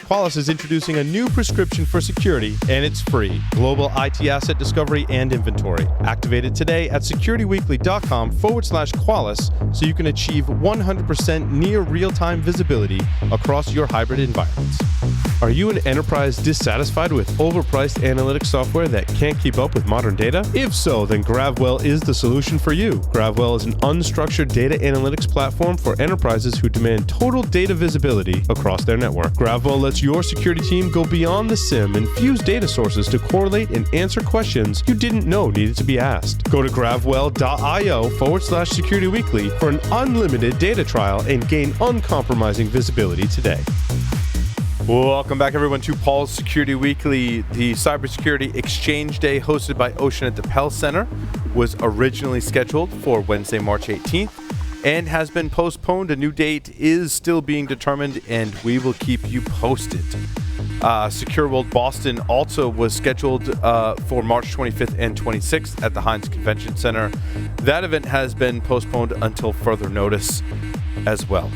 Qualys is introducing a new prescription for security, and it's free. Global IT asset discovery and inventory. Activate it today at securityweekly.com/Qualys so you can achieve 100% near real-time visibility across your hybrid environments. Are you an enterprise dissatisfied with overpriced analytics software that can't keep up with modern data? If so, then GravWell is the solution for you. GravWell is an unstructured data analytics platform for enterprises who demand total data visibility across their network. GravWell lets your security team go beyond the SIM and fuse data sources to correlate and answer questions you didn't know needed to be asked. Go to gravwell.io/securityweekly for an unlimited data trial and gain uncompromising visibility today. Welcome back, everyone, to Paul's Security Weekly. The Cybersecurity Exchange Day hosted by Ocean at the Pell Center was originally scheduled for Wednesday, March 18th and has been postponed. A new date is still being determined, and we will keep you posted. Secure World Boston also was scheduled for March 25th and 26th at the Heinz Convention Center. That event has been postponed until further notice as well.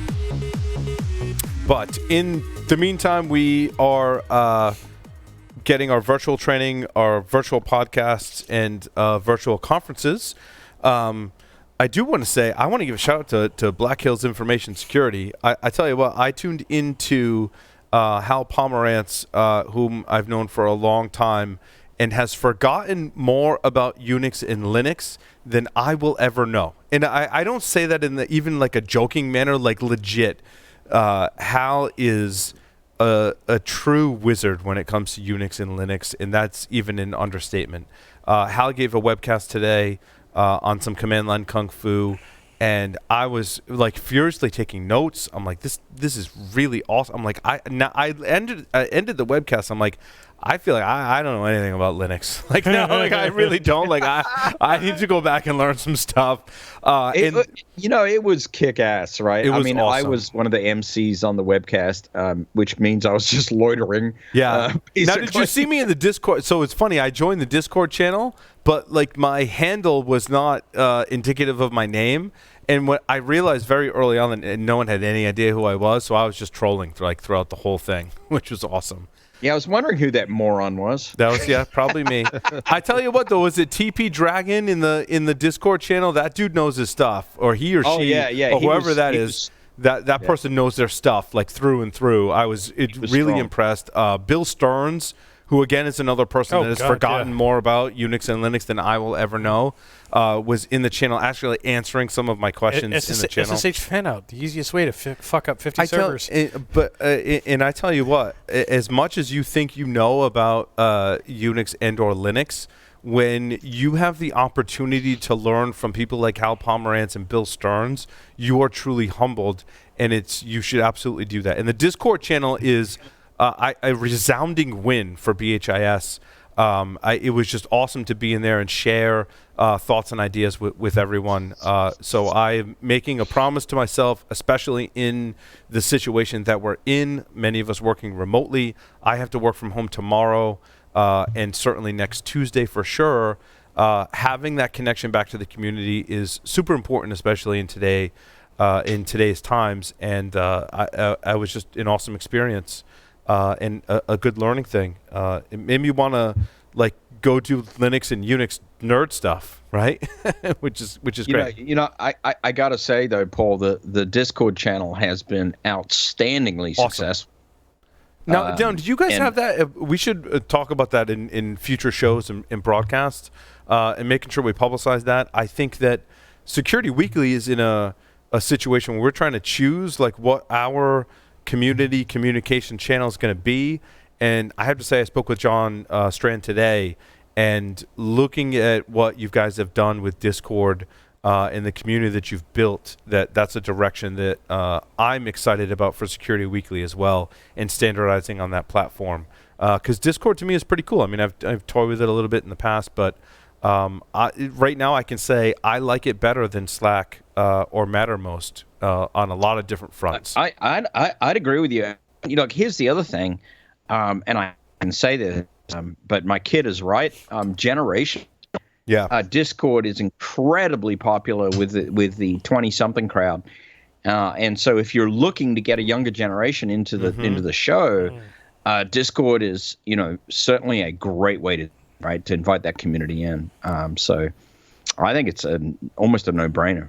But in the meantime, we are getting our virtual training, our virtual podcasts, and virtual conferences. I do want to say, I want to give a shout out to Black Hills Information Security. I tell you what, I tuned into Hal Pomerantz, whom I've known for a long time, and has forgotten more about Unix and Linux than I will ever know. And I don't say that in even like a joking manner, like legit. Hal is a true wizard when it comes to Unix and Linux, and that's even an understatement. Hal gave a webcast today on some command line kung fu, and I was like furiously taking notes. I'm like, this is really awesome. I'm like, I ended the webcast. I'm like, I feel like I don't know anything about Linux. Like, no, like I really don't. Like, I need to go back and learn some stuff. It was kick-ass, right? I mean, awesome. I was one of the MCs on the webcast, which means I was just loitering. Yeah. Now, did you see me in the Discord? So it's funny. I joined the Discord channel, but like my handle was not indicative of my name. And what I realized very early on, that no one had any idea who I was, so I was just trolling throughout the whole thing, which was awesome. Yeah, I was wondering who that moron was. That was, yeah, probably me. I tell you what, though, was it TP Dragon in the Discord channel? That dude knows his stuff, or he or she, or whoever that is. That person knows their stuff like through and through. I was really strong. Impressed. Bill Stearns, who again is another person that has forgotten more about Unix and Linux than I will ever know, was in the channel actually answering some of my questions in the channel. SSH fanout, the easiest way to fuck up 50 servers. And I tell you what, as much as you think you know about Unix and or Linux, when you have the opportunity to learn from people like Hal Pomerantz and Bill Stearns, you are truly humbled, and you should absolutely do that. And the Discord channel is a resounding win for BHIS. It was just awesome to be in there and share thoughts and ideas with everyone. So I'm making a promise to myself, especially in the situation that we're in, many of us working remotely. I have to work from home tomorrow and certainly next Tuesday for sure. Having that connection back to the community is super important, especially in today's times. And I was just an awesome experience. And a good learning thing. It made me want to like go do Linux and Unix nerd stuff, right? which is great. I gotta say though, Paul, the Discord channel has been outstandingly successful. Now, Dylan, did you guys have that? We should talk about that in future shows and broadcasts, and making sure we publicize that. I think that Security Weekly is in a situation where we're trying to choose like what our community communication channel is going to be. And I have to say, I spoke with John Strand today, and looking at what you guys have done with Discord and the community that you've built, that's a direction that I'm excited about for Security Weekly as well, and standardizing on that platform. Because Discord to me is pretty cool. I mean, I've toyed with it a little bit in the past, but right now I can say I like it better than Slack or Mattermost on a lot of different fronts. I'd agree with you. Here's the other thing, and I can say this, but my kid is right. Generation. Yeah. Discord is incredibly popular with the 20-something crowd, and so if you're looking to get a younger generation into the show, Discord is, certainly a great way to invite that community in. So I think it's almost a no-brainer.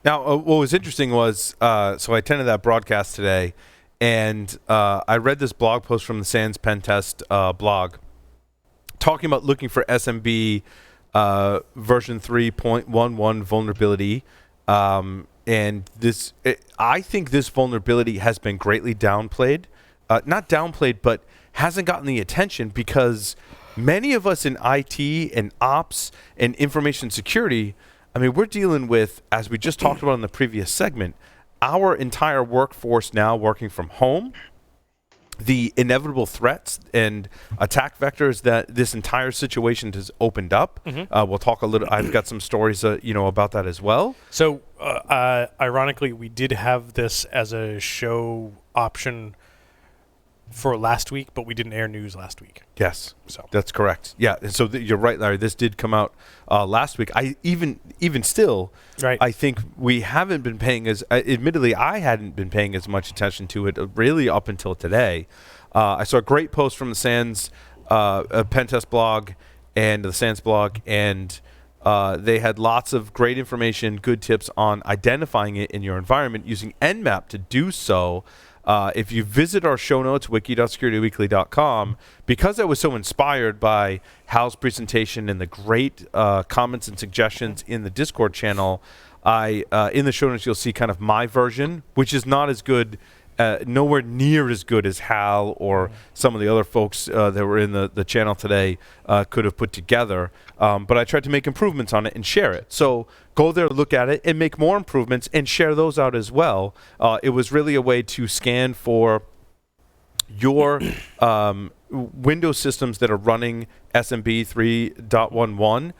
Now, what was interesting was, so I attended that broadcast today, and I read this blog post from the Sans Pen Test blog talking about looking for SMB version 3.11 vulnerability. And I think this vulnerability has been greatly downplayed. Not downplayed, but hasn't gotten the attention because many of us in IT and ops and information security, I mean, we're dealing with, as we just talked about in the previous segment, our entire workforce now working from home, the inevitable threats and attack vectors that this entire situation has opened up. We'll talk a little. I've got some stories, about that as well. So, ironically, we did have this as a show option for last week, but we didn't air news last week. Yes, so that's correct. Yeah, and so you're right, Larry. This did come out last week. I even still, right. I think we haven't been paying admittedly, I hadn't been paying as much attention to it really up until today. I saw a great post from the Sans Pentest blog and the Sans blog, and they had lots of great information, good tips on identifying it in your environment using Nmap to do so. If you visit our show notes, wiki.securityweekly.com, because I was so inspired by Hal's presentation and the great comments and suggestions in the Discord channel, in the show notes you'll see kind of my version, which is not as good, nowhere near as good as Hal or some of the other folks that were in the channel today could have put together. But I tried to make improvements on it and share it. So go there, look at it, and make more improvements and share those out as well. It was really a way to scan for your Windows systems that are running SMBv3.11.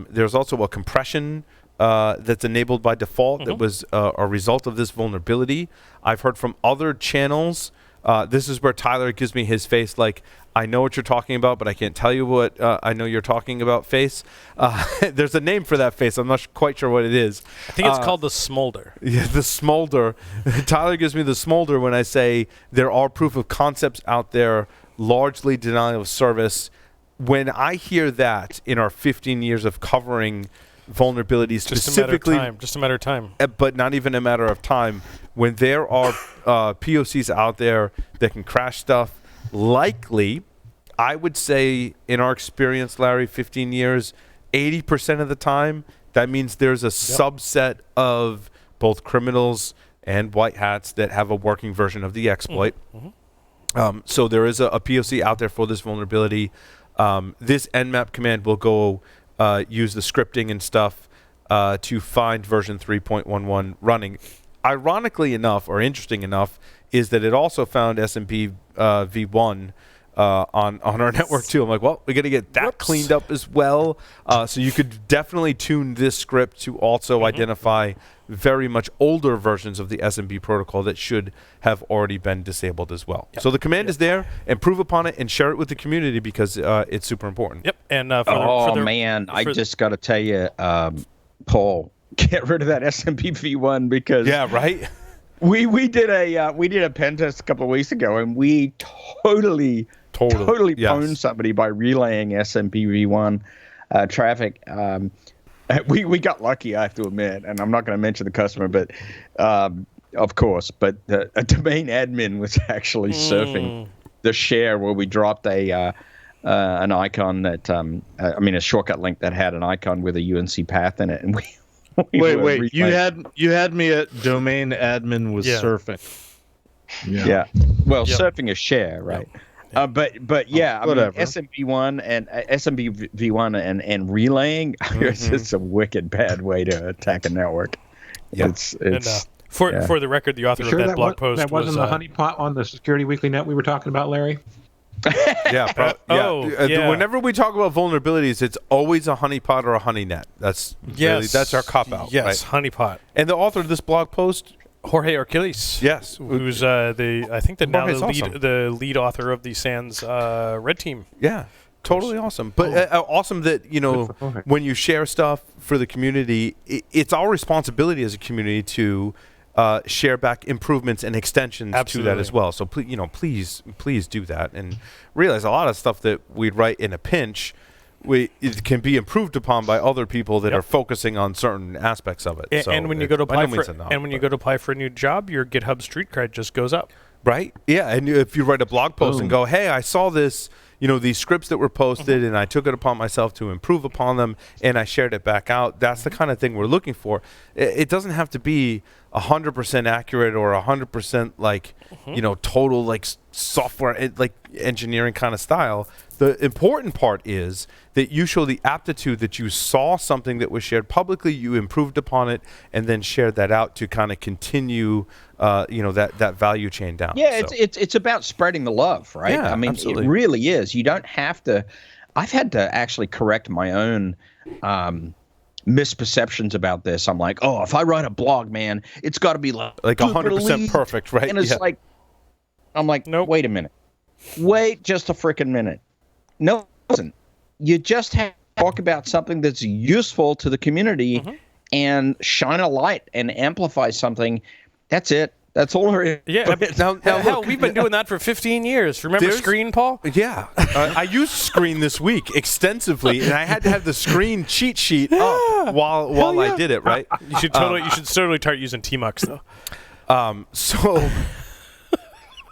There's also a compression that's enabled by default that was a result of this vulnerability. I've heard from other channels. This is where Tyler gives me his face like, I know what you're talking about, but I can't tell you what I know you're talking about face. There's a name for that face. I'm not quite sure what it is. I think it's called the smolder. Yeah, the smolder. Tyler gives me the smolder when I say there are proof of concepts out there, largely denial of service. When I hear that in our 15 years of covering vulnerabilities, specifically, just a matter of time, but not even a matter of time, when there are POCs out there that can crash stuff, likely, I would say in our experience, Larry, 15 years, 80% of the time, that means there's a subset of both criminals and white hats that have a working version of the exploit. So there is a POC out there for this vulnerability. This nmap command will go use the scripting and stuff to find version 3.11 running. Ironically enough, or interesting enough, is that it also found SMB v1 on our network too. I'm like, well, we got to get that cleaned up as well. So you could definitely tune this script to also identify very much older versions of the SMB protocol that should have already been disabled as well. So the command is there. Improve upon it and share it with the community because it's super important. Yep. And I just got to tell you, Paul, get rid of that SMBv1 because we did a pen test a couple of weeks ago and we totally pwned somebody by relaying SMBv1 traffic. We got lucky, I have to admit, and I'm not going to mention the customer, but of course. But a domain admin was actually surfing the share where we dropped an icon that a shortcut link that had an icon with a UNC path in it, and wait, you had me at domain admin was surfing. Yeah. Well, surfing a share, right? But yeah, SMB1 and SMBv1 and relaying, it's a wicked bad way to attack a network. Yeah. For the record, the author of that blog post that wasn't the honeypot on the Security Weekly Net we were talking about, Larry. Whenever we talk about vulnerabilities, it's always a honeypot or a honeynet. That's that's our cop out. Yes, right? honeypot. And the author of this blog post, Jorge Arquiles. Yes, who's the lead author of the Sans Red Team. Yeah, totally awesome. But awesome that when you share stuff for the community, it's our responsibility as a community to share back improvements and extensions to that as well. So please do that, and realize a lot of stuff that we'd write in a pinch, it can be improved upon by other people that are focusing on certain aspects of it. And when you go to apply for a new job, your GitHub street cred just goes up. Right? Yeah, and if you write a blog post and go, hey, I saw this, these scripts that were posted, and I took it upon myself to improve upon them, and I shared it back out. That's the kind of thing we're looking for. It doesn't have to be 100% accurate or 100% total software engineering kind of style. The important part is that you show the aptitude that you saw something that was shared publicly, you improved upon it, and then shared that out to kind of continue, that value chain down. Yeah, it's about spreading the love, right? Yeah, I mean, absolutely. It really is. You don't have to. I've had to actually correct my own misperceptions about this. I'm like, if I write a blog, man, it's got to be like 100% perfect, right? And it's I'm like, nope. Wait a minute. Wait just a freaking minute. No, listen. You just have to talk about something that's useful to the community and shine a light and amplify something. That's it. That's all there is. Yeah. Hell, we've been doing that for 15 years. Remember Screen, Paul? Yeah. I used Screen this week extensively, and I had to have the Screen cheat sheet up while I did it, right? You should totally start using Tmux, though. So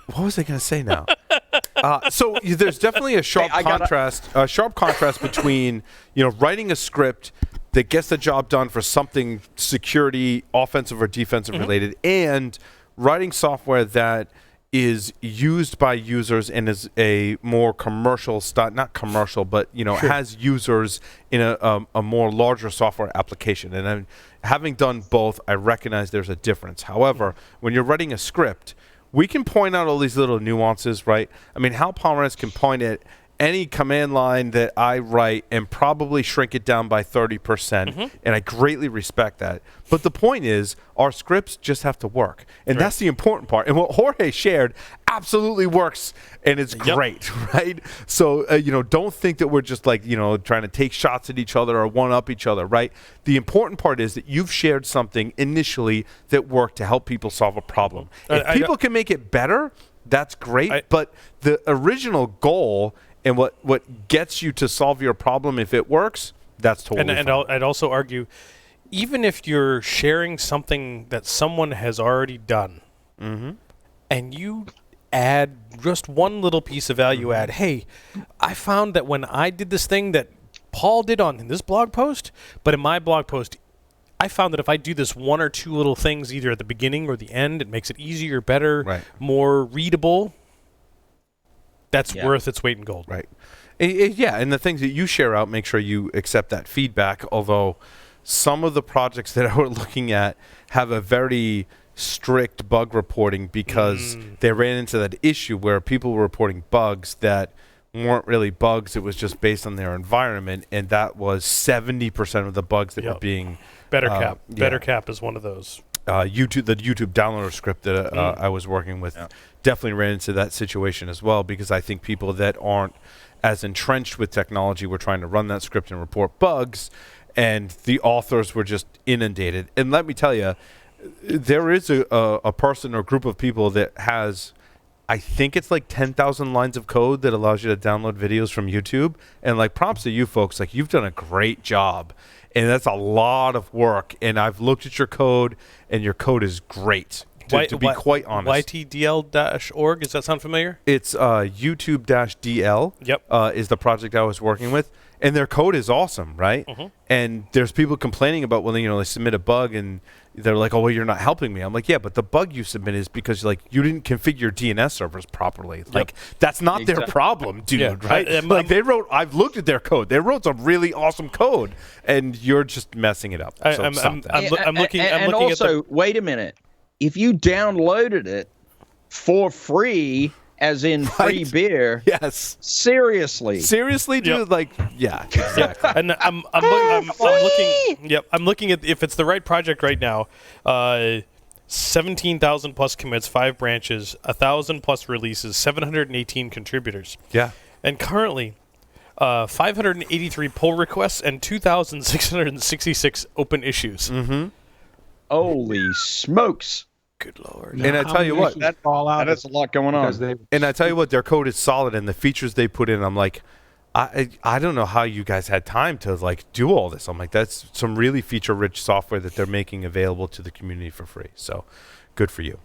what was I going to say now? So there's definitely a sharp contrast between writing a script that gets the job done for something security, offensive or defensive related, and writing software that is used by users and is a more commercial not commercial, but has users in a more larger software application. And having done both, I recognize there's a difference. However, when you're writing a script, we can point out all these little nuances, right? I mean, Hal Pomerantz can point at any command line that I write and probably shrink it down by 30%, and I greatly respect that. But the point is, our scripts just have to work, and that's the important part. And what Jorge shared absolutely works, and it's great, right? So, don't think that we're just trying to take shots at each other or one-up each other, right? The important part is that you've shared something initially that worked to help people solve a problem. If people can make it better, that's great, but the original goal and what gets you to solve your problem, if it works, that's totally fine. And I'd also argue, even if you're sharing something that someone has already done, and you add just one little piece of value add, hey, I found that when I did this thing that Paul did in this blog post, but in my blog post, I found that if I do this one or two little things, either at the beginning or the end, it makes it easier, better, more readable. That's worth its weight in gold. Right. Yeah, and the things that you share out, make sure you accept that feedback, although some of the projects that I were looking at have a very strict bug reporting because they ran into that issue where people were reporting bugs that weren't really bugs. It was just based on their environment, and that was 70% of the bugs that were being... BetterCap. BetterCap is one of those. The YouTube downloader script that I was working with definitely ran into that situation as well, because I think people that aren't as entrenched with technology were trying to run that script and report bugs, and the authors were just inundated. And let me tell you, there is a person or group of people that has, I think it's 10,000 lines of code that allows you to download videos from YouTube. And props to you folks, you've done a great job. And that's a lot of work. And I've looked at your code, and your code is great, to be quite honest. YTDL-org, does that sound familiar? It's YouTube-DL is the project I was working with. And their code is awesome, right? And there's people complaining about when they submit a bug and they're like, oh, well, you're not helping me. I'm like, yeah, but the bug you submit is because you didn't configure DNS servers properly. That's not their problem, dude, right? I've looked at their code. They wrote some really awesome code, and you're just messing it up. I'm looking also, wait a minute. If you downloaded it for free, as in free beer. Yes. Seriously, dude. Exactly. And I'm looking. Yep. I'm looking at if it's the right project right now. 17,000 plus commits, 5 branches, 1,000 plus releases, 718 contributors. Yeah. And currently, 583 pull requests and 2,666 open issues. Holy smokes! Good Lord. And I tell you what, that's a lot going on. And I tell you what, their code is solid, and the features they put in, I'm like, I don't know how you guys had time to like do all this. I'm like, that's some really feature-rich software that they're making available to the community for free. So, good for you.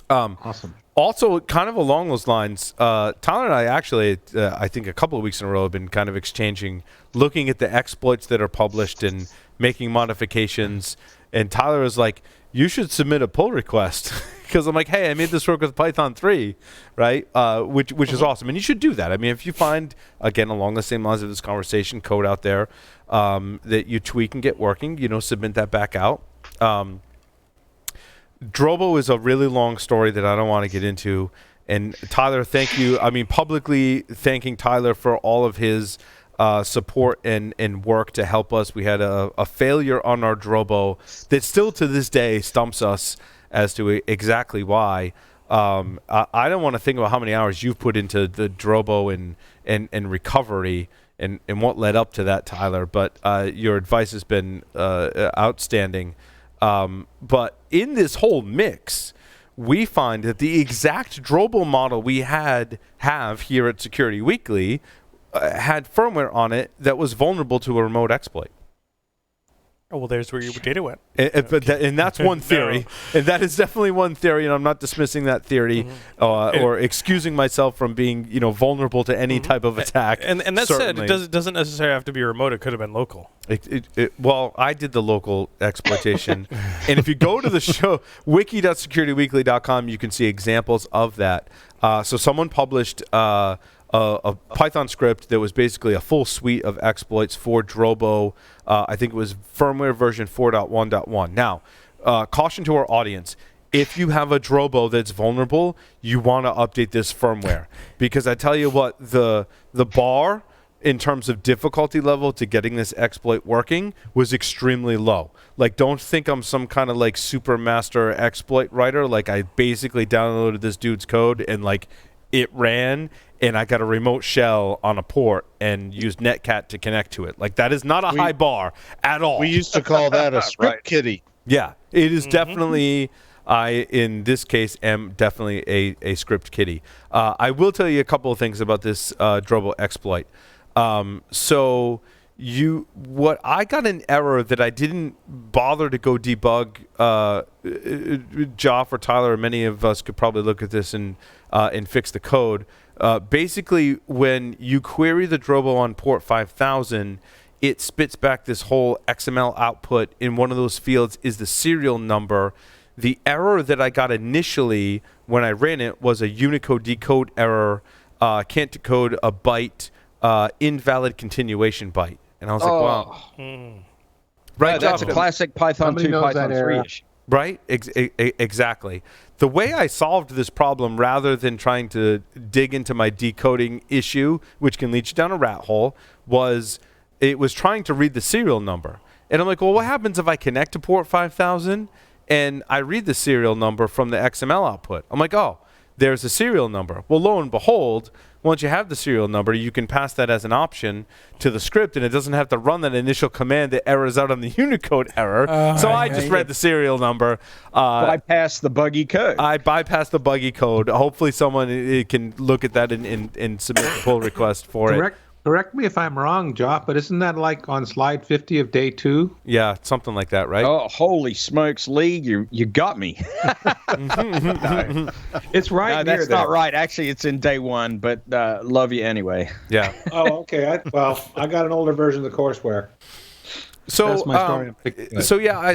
Awesome. Also, kind of along those lines, Tyler and I actually, I think a couple of weeks in a row, have been kind of exchanging, looking at the exploits that are published and making modifications. And Tyler was like, you should submit a pull request. Because I'm like, hey, I made this work with Python 3, right? Which is awesome. And you should do that. I mean, if you find, again, along the same lines of this conversation, code out there that you tweak and get working, submit that back out. Drobo is a really long story that I don't want to get into. And Tyler, thank you. I mean, publicly thanking Tyler for all of his support and work to help us. We had a failure on our Drobo that still to this day stumps us as to exactly why. I don't want to think about how many hours you've put into the Drobo and recovery and what led up to that, Tyler. But your advice has been outstanding. But in this whole mix, we find that the exact Drobo model we have here at Security Weekly had firmware on it that was vulnerable to a remote exploit. Oh, well, there's where your data went. And that's one theory. No. And that is definitely one theory, and I'm not dismissing that theory or excusing myself from being, vulnerable to any type of attack. And that certainly. Said, it doesn't necessarily have to be remote. It could have been local. Well, I did the local exploitation. And if you go to the show, wiki.securityweekly.com, you can see examples of that. So someone published a Python script that was basically a full suite of exploits for Drobo. I think it was firmware version 4.1.1. Now, caution to our audience. If you have a Drobo that's vulnerable, you want to update this firmware. Because I tell you what, the bar in terms of difficulty level to getting this exploit working was extremely low. Like, don't think I'm some kind of like super master exploit writer. Like, I basically downloaded this dude's code and like it ran, and I got a remote shell on a port and used Netcat to connect to it. Like, that is not a high bar at all. We used to call that a script kiddie. Yeah, it is definitely, in this case, am definitely a script kiddie. I will tell you a couple of things about this Drobo exploit. What I got an error that I didn't bother to go debug. Joff or Tyler or many of us could probably look at this and fix the code. Basically, when you query the Drobo on port 5000, it spits back this whole XML output. In one of those fields is the serial number. The error that I got initially when I ran it was a Unicode decode error. Can't decode a byte, invalid continuation byte. And I was like, wow. Right, that's a classic Python 2, Python 3 issue. Right? Exactly. The way I solved this problem, rather than trying to dig into my decoding issue, which can lead you down a rat hole, was it was trying to read the serial number. And I'm like, well, what happens if I connect to port 5000 and I read the serial number from the XML output? I'm like, oh, there's a serial number. Well, lo and behold, once you have the serial number, you can pass that as an option to the script, and it doesn't have to run that initial command that errors out on the Unicode error. So I just read the serial number. Bypass the buggy code. I bypassed the buggy code. Hopefully someone can look at that and submit a pull request for it. Correct me if I'm wrong, Joff, but isn't that like on slide 50 of day 2? Yeah, something like that, right? Oh, holy smokes, Lee, you got me. No, it's right no, near that's there. not right. Actually, it's in day 1, but love you anyway. Yeah. Oh, okay. I got an older version of the courseware. So that's my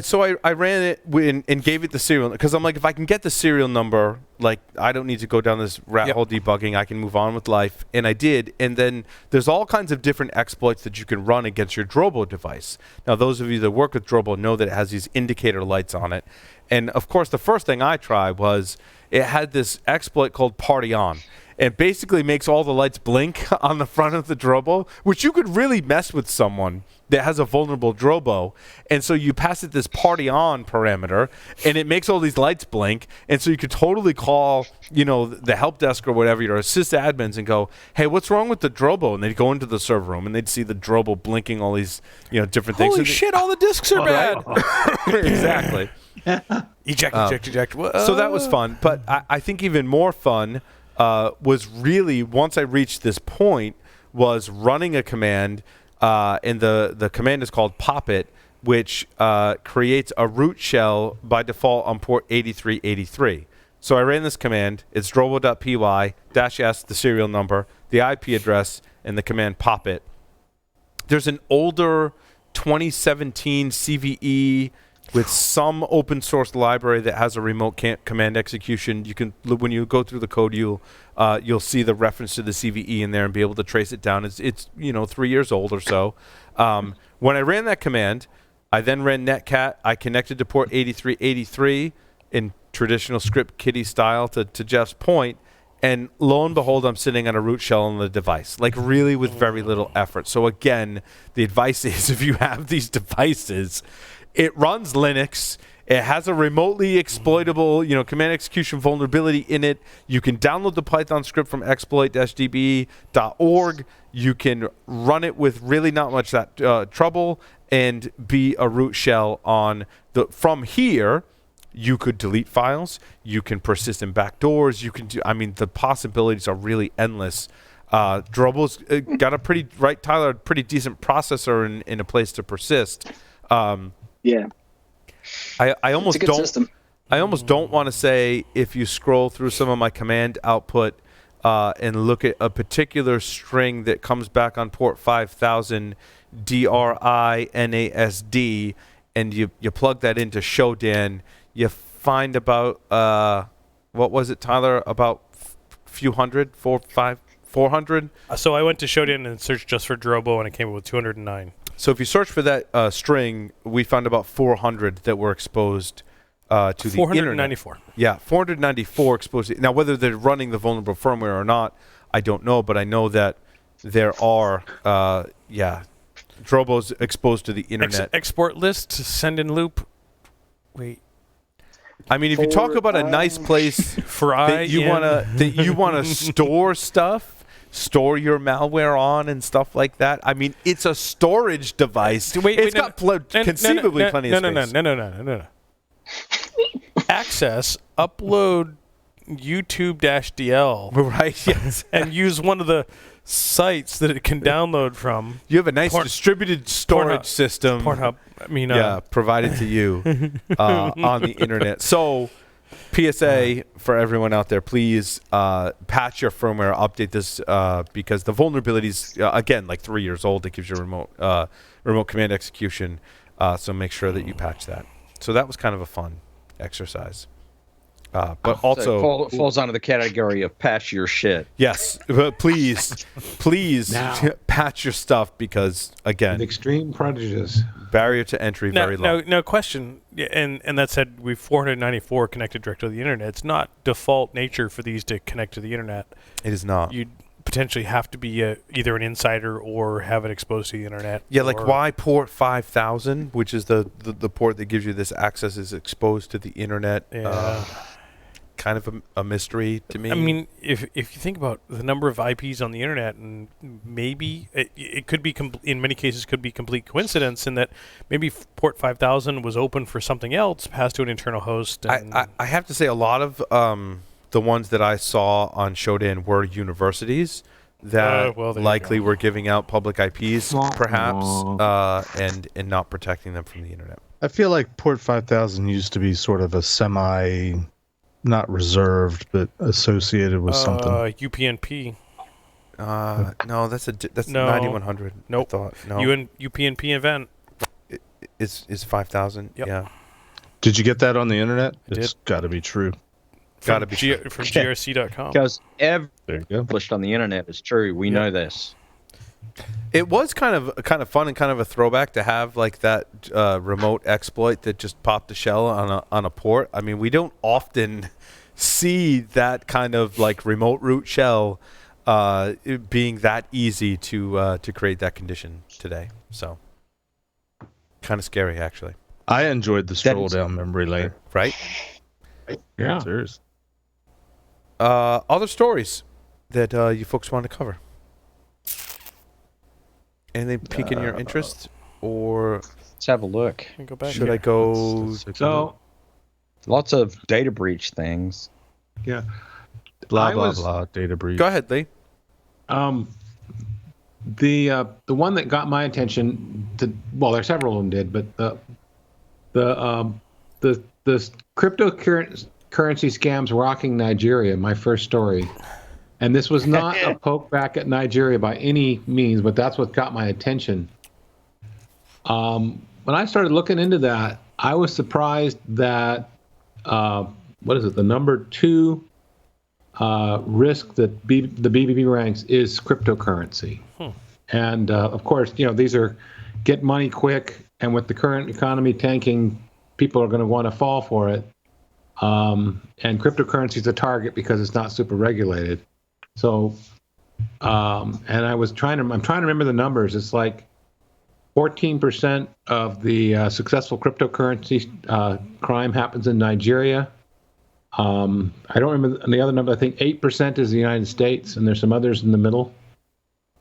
story. I ran it and gave it the serial, because I'm like, if I can get the serial number, like, I don't need to go down this rat hole debugging. I can move on with life, and I did. And then there's all kinds of different exploits that you can run against your Drobo device. Now, those of you that work with Drobo know that it has these indicator lights on it. And of course, the first thing I tried was it had this exploit called Party On. It basically makes all the lights blink on the front of the Drobo, which you could really mess with someone that has a vulnerable Drobo. And so you pass it this Party On parameter, and it makes all these lights blink. And so you could totally call, the help desk or whatever, your sysadmins, and go, hey, what's wrong with the Drobo? And they'd go into the server room, and they'd see the Drobo blinking all these, different things. Holy shit, all the disks are bad. Exactly. Eject. So that was fun. But I think even more fun was really, once I reached this point, was running a command, and the command is called popit, which creates a root shell by default on port 8383. So I ran this command. It's drobo.py -s, the serial number, the IP address, and the command popit. There's an older 2017 CVE with some open source library that has a remote command execution. You can, when you go through the code, you'll see the reference to the CVE in there and be able to trace it down. It's 3 years old or so. When I ran that command, I then ran netcat. I connected to port 8383 in traditional script kiddie style to Jeff's point, and lo and behold, I'm sitting on a root shell on the device, like really with very little effort. So again, the advice is, if you have these devices, it runs Linux. It has a remotely exploitable, command execution vulnerability in it. You can download the Python script from exploit-dbe.org. You can run it with really not much trouble and be a root shell on from here. You could delete files. You can persist in backdoors. You can do. I mean, the possibilities are really endless. Drobo's got a pretty decent processor in a place to persist. Yeah. I almost don't. System. I almost don't want to say, if you scroll through some of my command output and look at a particular string that comes back on port 5000 DRINASD, and you plug that into Shodan, you find about what was it, Tyler? About few hundred, 400. So I went to Shodan and searched just for Drobo, and it came up with 209. So if you search for that string, we found about 400 that were exposed to the internet. 494. Yeah, 494 exposed. Now, whether they're running the vulnerable firmware or not, I don't know, but I know that there are, Drobo's exposed to the internet. Export list, send in loop. Wait. I mean, if you talk about a nice place that you wanna store stuff, store your malware on and stuff like that. I mean, it's a storage device. It's got conceivably plenty of space. No. Access, upload YouTube-DL. Right, yes. And use one of the sites that it can download from. You have a nice distributed storage system. Pornhub. Provided to you on the internet. So, PSA for everyone out there, please patch your firmware, update this because the vulnerabilities, again, like 3 years old, it gives you remote command execution. So make sure that you patch that. So that was kind of a fun exercise. But also so falls under the category of patch your shit. Yes, but please patch your stuff because, again, with extreme prejudice. Barrier to entry very low. No question. And that said, we've 494 connected direct to the internet. It's not default nature for these to connect to the internet. It is not. You'd potentially have to be either an insider or have it exposed to the internet. Yeah, like why port 5000, which is the port that gives you this access, is exposed to the internet. Yeah. Kind of a mystery to me. I mean, if you think about the number of IPs on the internet, and maybe it could be in many cases could be complete coincidence in that maybe port 5000 was open for something else, passed to an internal host. And I have to say, a lot of the ones that I saw on Shodan were universities that likely were giving out public IPs, perhaps, and not protecting them from the internet. I feel like port 5000 used to be sort of a semi. Not reserved, but associated with something. UPnP. No, that's 9100. Nope. UPnP event. Is 5000. Yep. Yeah. Did you get that on the internet? It's got to be true. Got to be true. From grc.com. Because everything published on the internet is true. We know this. It was kind of fun and kind of a throwback to have like that remote exploit that just popped a shell on a port. I mean, we don't often see that kind of like remote root shell being that easy to create that condition today. So kind of scary, actually. I enjoyed the stroll down memory lane. Right? Yeah. Serious. Other stories that you folks want to cover? Anything piquing your interest, or let's have a look? Go back should I go? So, Lots of data breach things. Yeah. Blah, blah, data breach. Go ahead, Lee. The one that got my attention, well, there are several of them did, but the cryptocurrency scams rocking Nigeria, my first story. And this was not a poke back at Nigeria by any means, but that's what got my attention. When I started looking into that, I was surprised that, the number 2 risk that the BBB ranks is cryptocurrency. And of course, these are get money quick, and with the current economy tanking, people are going to want to fall for it. And cryptocurrency is a target because it's not super regulated. So, and I'm trying to remember the numbers. It's like 14% of the successful cryptocurrency crime happens in Nigeria. I don't remember the other number. I think 8% is the United States, and there's some others in the middle.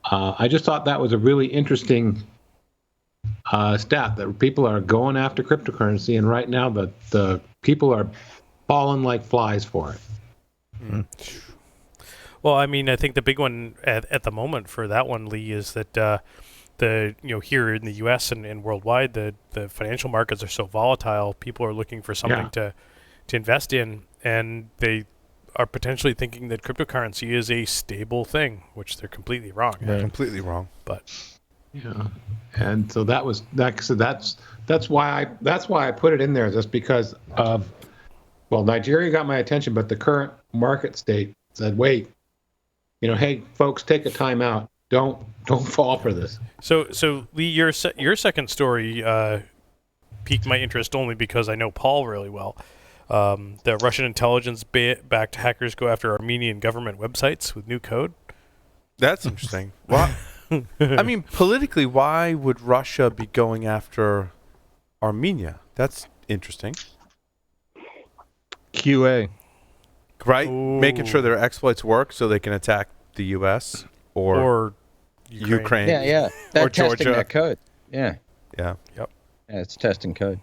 I just thought that was a really interesting stat, that people are going after cryptocurrency, and right now the people are falling like flies for it. Mm. Well, I mean, I think the big one at the moment for that one, Lee, is that here in the U.S. and worldwide, the financial markets are so volatile. People are looking for something to invest in, and they are potentially thinking that cryptocurrency is a stable thing, which they're completely wrong. They're completely wrong. But and so that was that. So that's why I put it in there, just because of, well, Nigeria got my attention, but the current market state said, wait, hey folks, take a time out. Don't fall for this. So Lee, your second story piqued my interest only because I know Paul really well. The Russian intelligence-backed hackers go after Armenian government websites with new code. That's interesting. Why? I mean, politically, why would Russia be going after Armenia? That's interesting. QA. Right? Ooh. Making sure their exploits work so they can attack the U.S. or Ukraine. Yeah. They're or testing Georgia. their code. Yeah. Yeah. Yep. Yeah, it's testing code.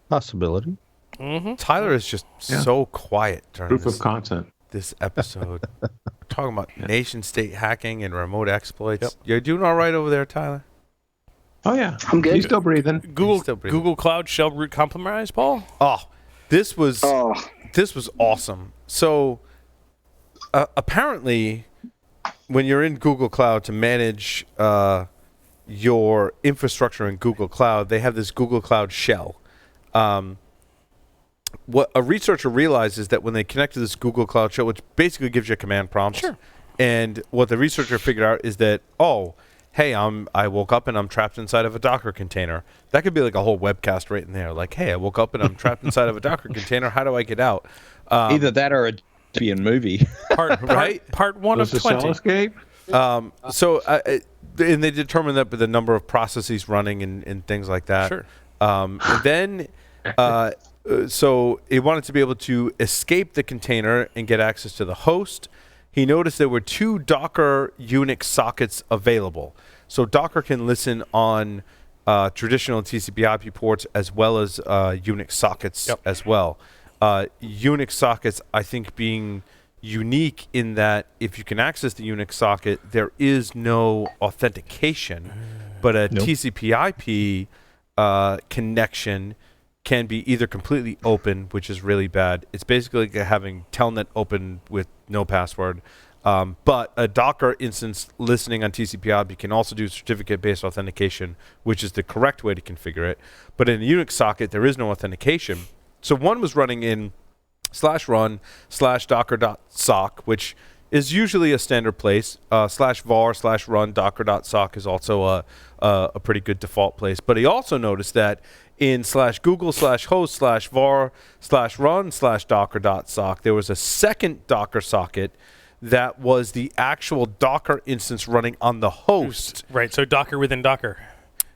Possibility. Mm-hmm. Tyler is just so quiet during Proof of content. this episode. Talking about nation-state hacking and remote exploits. Yep. You're doing all right over there, Tyler? Oh yeah, I'm good. He's still breathing. Google Cloud shell root compromise, Paul? Oh, this was awesome. So apparently, when you're in Google Cloud to manage your infrastructure in Google Cloud, they have this Google Cloud shell. What a researcher realized is that when they connect to this Google Cloud shell, which basically gives you a command prompt, and what the researcher figured out is that, hey, I woke up and I'm trapped inside of a Docker container. That could be like a whole webcast right in there. Like, hey, I woke up and I'm trapped inside of a Docker container. How do I get out? Either that or a movie. Part 1 of 20. Escape? And they determined that by the number of processes running and things like that. Sure. And then, so he wanted to be able to escape the container and get access to the host. He noticed there were 2 Docker Unix sockets available. So Docker can listen on traditional TCP/IP ports as well as Unix sockets as well. Unix sockets, I think, being unique in that if you can access the Unix socket, there is no authentication, but a TCP/IP connection can be either completely open, which is really bad. It's basically like having Telnet open with no password. But a Docker instance listening on TCP/IP can also do certificate-based authentication, which is the correct way to configure it. But in a Unix socket, there is no authentication. So one was running in /run/docker.sock, which is usually a standard place. /var/run docker.sock is also a pretty good default place. But he also noticed that in /google/host/var/run/docker.sock, there was a second Docker socket that was the actual Docker instance running on the host. Right, so Docker within Docker.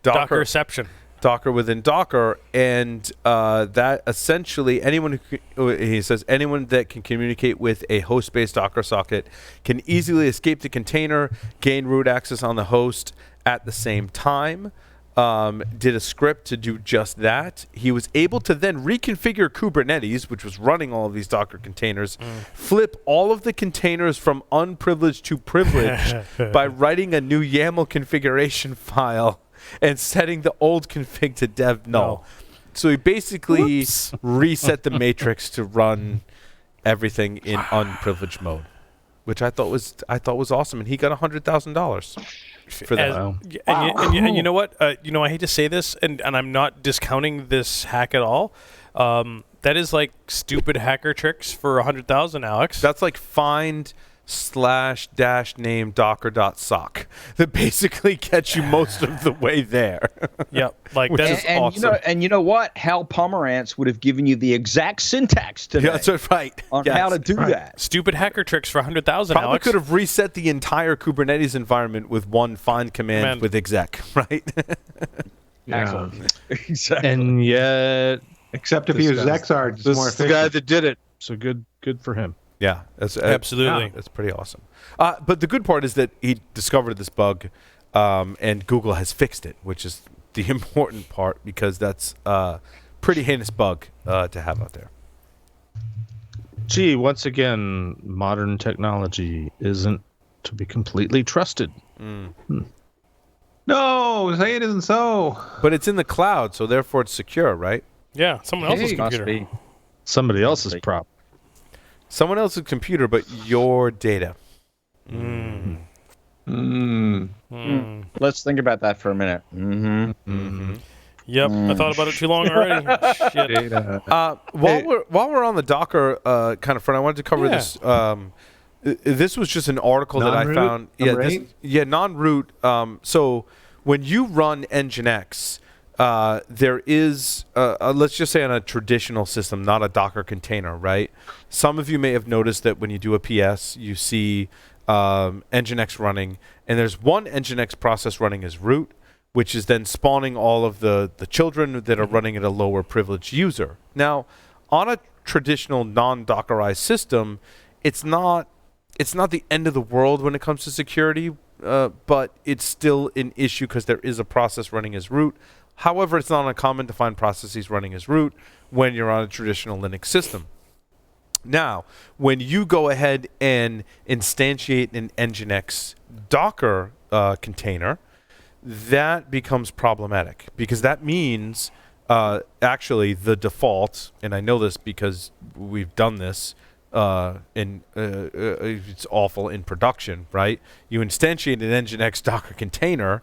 Dockerception. Docker within Docker, and that essentially anyone that can communicate with a host-based Docker socket can easily escape the container, gain root access on the host at the same time. did a script to do just that. He was able to then reconfigure Kubernetes, which was running all of these Docker containers, flip all of the containers from unprivileged to privileged by writing a new YAML configuration file and setting the old config to dev null. So he basically reset the matrix to run everything in unprivileged mode, which I thought was awesome, and he got $100,000 for that. And you know what? I hate to say this, and I'm not discounting this hack at all. That is like stupid hacker tricks for $100,000, Alex. That's like find/-name docker.sock that basically gets you most of the way there. Yep, like that's awesome. And you know what? Hal Pomerantz would have given you the exact syntax today. Yeah, that's right. On how to do that. Stupid hacker tricks for $100,000. Probably Alex could have reset the entire Kubernetes environment with one find command with exec, right? Excellent. Exactly. And yet, except if he uses XR, it's this more is the efficient. guy that did it. So good for him. Yeah, that's absolutely. That's pretty awesome. But the good part is that he discovered this bug, and Google has fixed it, which is the important part, because that's a pretty heinous bug to have out there. Gee, once again, modern technology isn't to be completely trusted. No, say it isn't so. But it's in the cloud, so therefore it's secure, right? Yeah, someone else's computer. Somebody else's prop. Someone else's computer, but your data. Let's think about that for a minute. Yep, I thought about it too long already. Shit. While we're on the Docker kind of front, I wanted to cover this. This was just an article that I found. Non-root. So when you run nginx, there is, let's just say on a traditional system, not a Docker container, right? Some of you may have noticed that when you do a PS, you see nginx running, and there's one nginx process running as root, which is then spawning all of the children that are running at a lower privileged user. Now, on a traditional non-Dockerized system, it's not the end of the world when it comes to security, but it's still an issue because there is a process running as root. However, it's not uncommon to find processes running as root when you're on a traditional Linux system. Now, when you go ahead and instantiate an nginx Docker container, that becomes problematic, because that means actually the default, and I know this because we've done this, it's awful in production, right? You instantiate an nginx Docker container.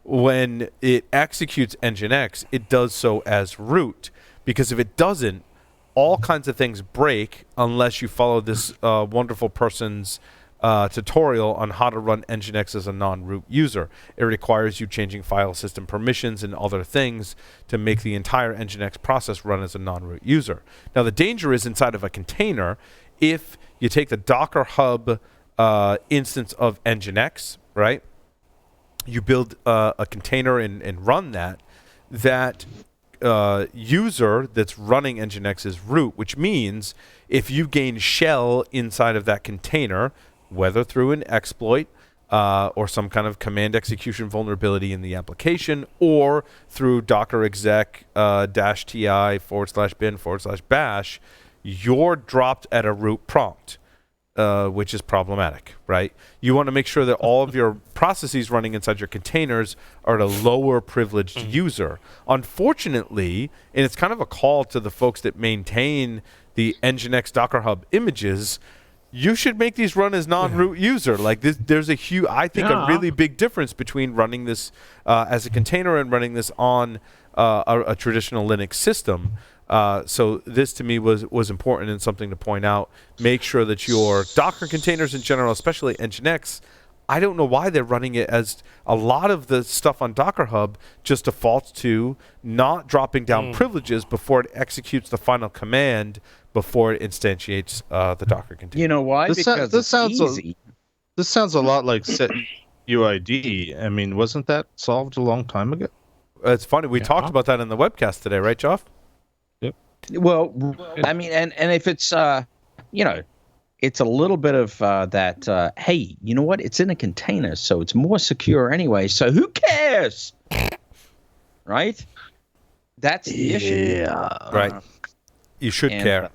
When it executes nginx, it does so as root, because if it doesn't, all kinds of things break unless you follow this wonderful person's tutorial on how to run nginx as a non-root user. It requires you changing file system permissions and other things to make the entire nginx process run as a non-root user. Now, the danger is inside of a container. If you take the Docker Hub instance of nginx, right? You build a container and run that user that's running nginx is root, which means if you gain shell inside of that container, whether through an exploit or some kind of command execution vulnerability in the application, or through docker exec -ti/bin/bash, you're dropped at a root prompt. Which is problematic, right? You want to make sure that all of your processes running inside your containers are at a lower privileged user. Unfortunately, and it's kind of a call to the folks that maintain the nginx Docker Hub images, you should make these run as non-root user. Like this, there's a huge, I think, a really big difference between running this as a container and running this on a traditional Linux system. So this to me was important and something to point out. Make sure that your Docker containers in general, especially nginx, I don't know why they're running it as a lot of the stuff on Docker Hub just defaults to not dropping down privileges before it executes the final command before it instantiates the Docker container. You know why? Because this sounds easy. This sounds a lot like set UID. I mean, wasn't that solved a long time ago? It's funny. We talked about that in the webcast today, right, Joff? Well, I mean, and if it's, it's a little bit of that, hey, you know what? It's in a container, so it's more secure anyway, so who cares? right? That's the issue. Right. You should care.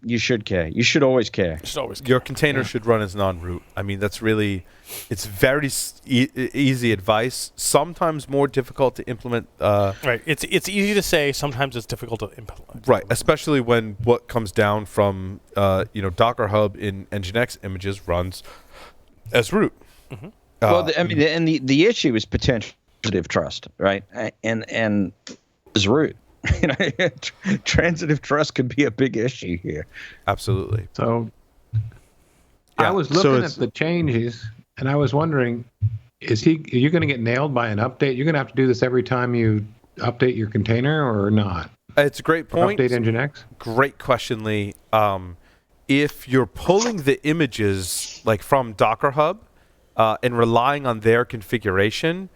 You should care. You should always care. Your container should run as non-root. I mean, that's really, it's very easy advice. Sometimes more difficult to implement. Right. It's easy to say. Sometimes it's difficult to implement. Right. Especially when what comes down from Docker Hub in nginx images runs as root. Mm-hmm. Well, the issue is potential trust, right? And is root. Transitive trust could be a big issue here. Absolutely. So I was looking at the changes, and I was wondering, are you going to get nailed by an update? You're going to have to do this every time you update your container, or not? It's a great point. Update nginx? Great question, Lee. If you're pulling the images like from Docker Hub and relying on their configuration,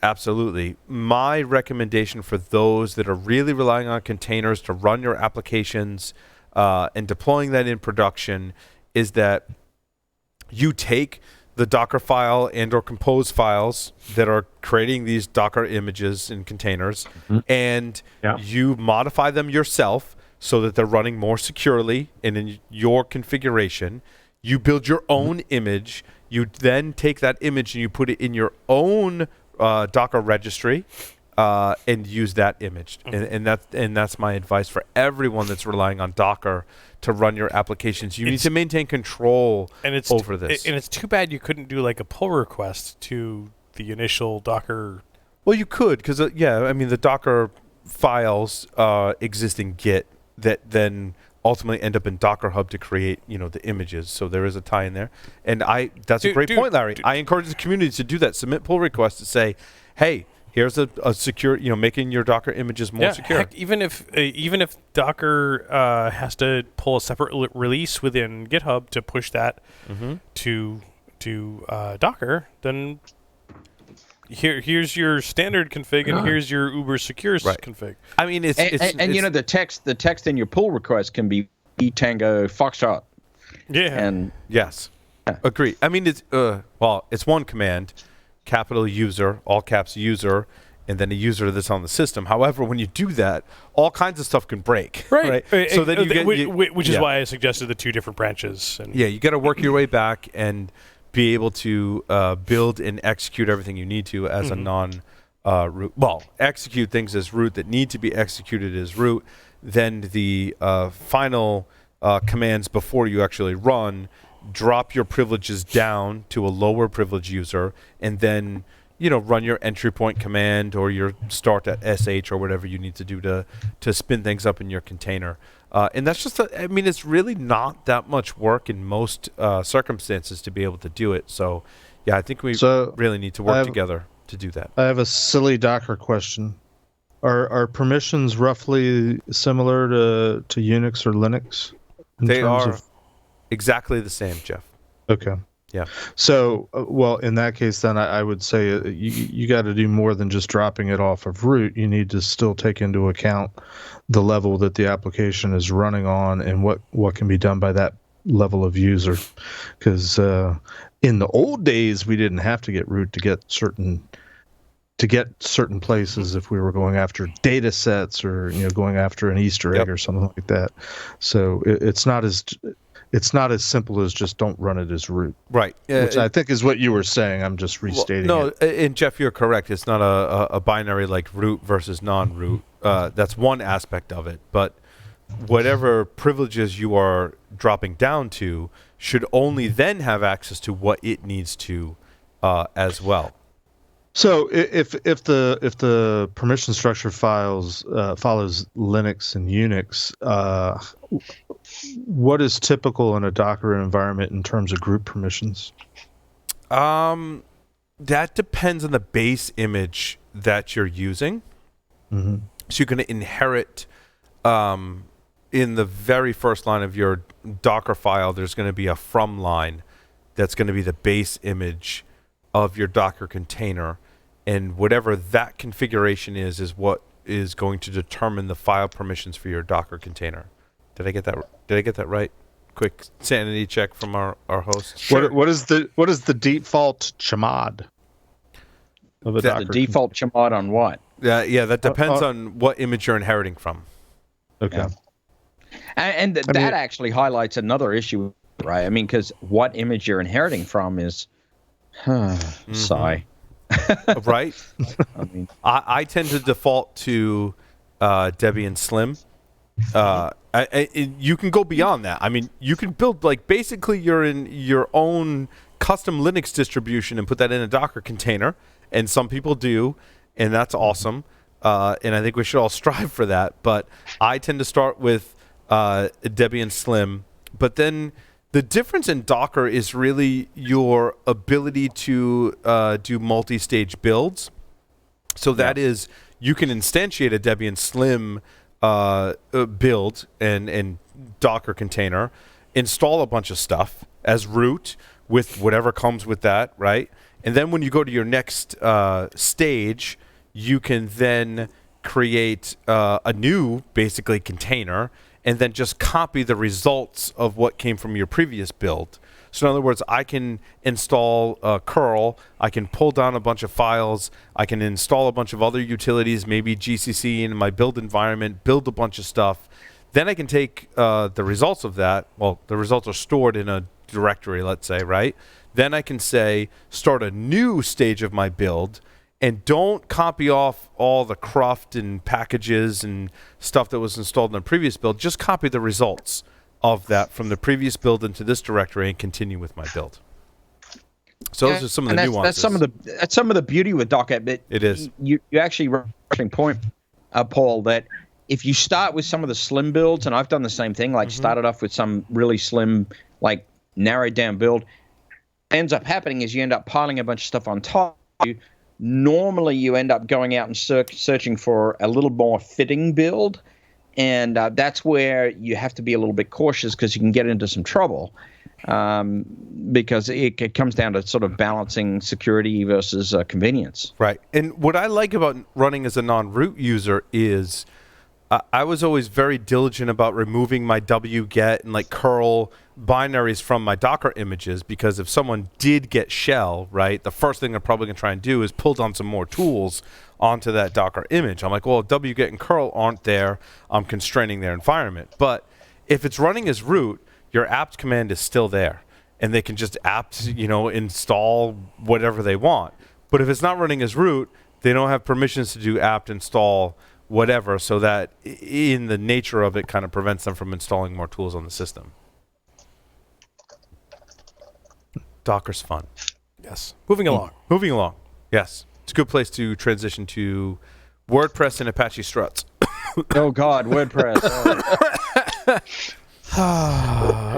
absolutely. My recommendation for those that are really relying on containers to run your applications and deploying that in production is that you take the Docker file and or compose files that are creating these Docker images in containers, and you modify them yourself so that they're running more securely and in your configuration. You build your own image. You then take that image and you put it in your own Docker registry and use that image, and that's my advice for everyone that's relying on Docker to run your applications. You need to maintain control over this. And it's too bad you couldn't do like a pull request to the initial Docker. Well, you could, because the Docker files exist in Git that then ultimately end up in Docker Hub to create, the images. So there is a tie in there. And that's a great point, Larry. I encourage the community to do that. Submit pull requests to say, hey, here's a secure, making your Docker images more secure. Heck, even if Docker has to pull a separate release within GitHub to push that to Docker, then here's your standard config and here's your Uber secure config. I mean, it's the text in your pull request can be Tango Foxtrot. Yeah. And yes, agree. I mean, it's one command, capital user, all caps user, and then a user that's on the system. However, when you do that, all kinds of stuff can break. Right. So then which is why I suggested the two different branches. And you got to work your way back and be able to build and execute everything you need to as a non-root. Execute things as root that need to be executed as root. Then the final commands before you actually run, drop your privileges down to a lower privilege user, and then run your entry point command or your start at sh or whatever you need to do to spin things up in your container. And that's just, it's really not that much work in most circumstances to be able to do it. So, I think we really need to work together to do that. I have a silly Docker question. Are permissions roughly similar to Unix or Linux? They are exactly the same, Jeff. Okay. Yeah. So, in that case, then I would say you got to do more than just dropping it off of root. You need to still take into account the level that the application is running on and what can be done by that level of user. Because in the old days, we didn't have to get root to get certain places if we were going after data sets or going after an Easter egg or something like that. So it's not as simple as just don't run it as root. Right. Which I think is what you were saying. I'm just restating it. And Jeff, you're correct. It's not a binary like root versus non-root. That's one aspect of it. But whatever privileges you are dropping down to should only then have access to what it needs to as well. So if the permission structure follows Linux and Unix, what is typical in a Docker environment in terms of group permissions? That depends on the base image that you're using. Mm-hmm. So you're going to inherit in the very first line of your Docker file, there's going to be a from line that's going to be the base image of your Docker container, and whatever that configuration is what is going to determine the file permissions for your Docker container. Did I get that right? Quick sanity check from our host. Sure. What is the default chmod of a Docker? The default chmod on what? That depends on what image you're inheriting from. Okay. Yeah. And that actually highlights another issue, right? I mean, because what image you're inheriting from is, sigh. Right? I mean, I tend to default to Debian Slim. You can go beyond that. I mean, you can build, like, basically you're in your own custom Linux distribution and put that in a Docker container, and some people do, and that's awesome. And I think we should all strive for that. But I tend to start with Debian Slim. But then the difference in Docker is really your ability to do multi-stage builds. So that is, you can instantiate a Debian Slim build and Docker container, install a bunch of stuff as root with whatever comes with that, right? And then when you go to your next stage, you can then create a new, basically, container and then just copy the results of what came from your previous build. So in other words, I can install curl, I can pull down a bunch of files, I can install a bunch of other utilities, maybe GCC in my build environment, build a bunch of stuff. Then I can take the results of that. Well, the results are stored in a directory, let's say, right? Then I can say, start a new stage of my build, and don't copy off all the cruft and packages and stuff that was installed in the previous build. Just copy the results of that from the previous build into this directory and continue with my build. So those are some of the nuances. That's some of the beauty with Docker. But it is. You actually raising point, Paul, that if you start with some of the slim builds, and I've done the same thing, like started off with some really slim, like narrowed down build, ends up happening is you end up piling a bunch of stuff on top. Normally you end up going out and searching for a little more fitting build. And that's where you have to be a little bit cautious because you can get into some trouble because it comes down to sort of balancing security versus convenience. Right. And what I like about running as a non-root user is I was always very diligent about removing my wget and like curl binaries from my Docker images, because if someone did get shell, right, the first thing they're probably going to try and do is pull down some more tools onto that Docker image. I'm like, well, wget and curl aren't there. I'm constraining their environment. But if it's running as root, your apt command is still there, and they can just apt, install whatever they want. But if it's not running as root, they don't have permissions to do apt install whatever, so that in the nature of it kind of prevents them from installing more tools on the system. Docker's fun. Yes. Moving along. Yes. It's a good place to transition to WordPress and Apache Struts. Oh, God, WordPress.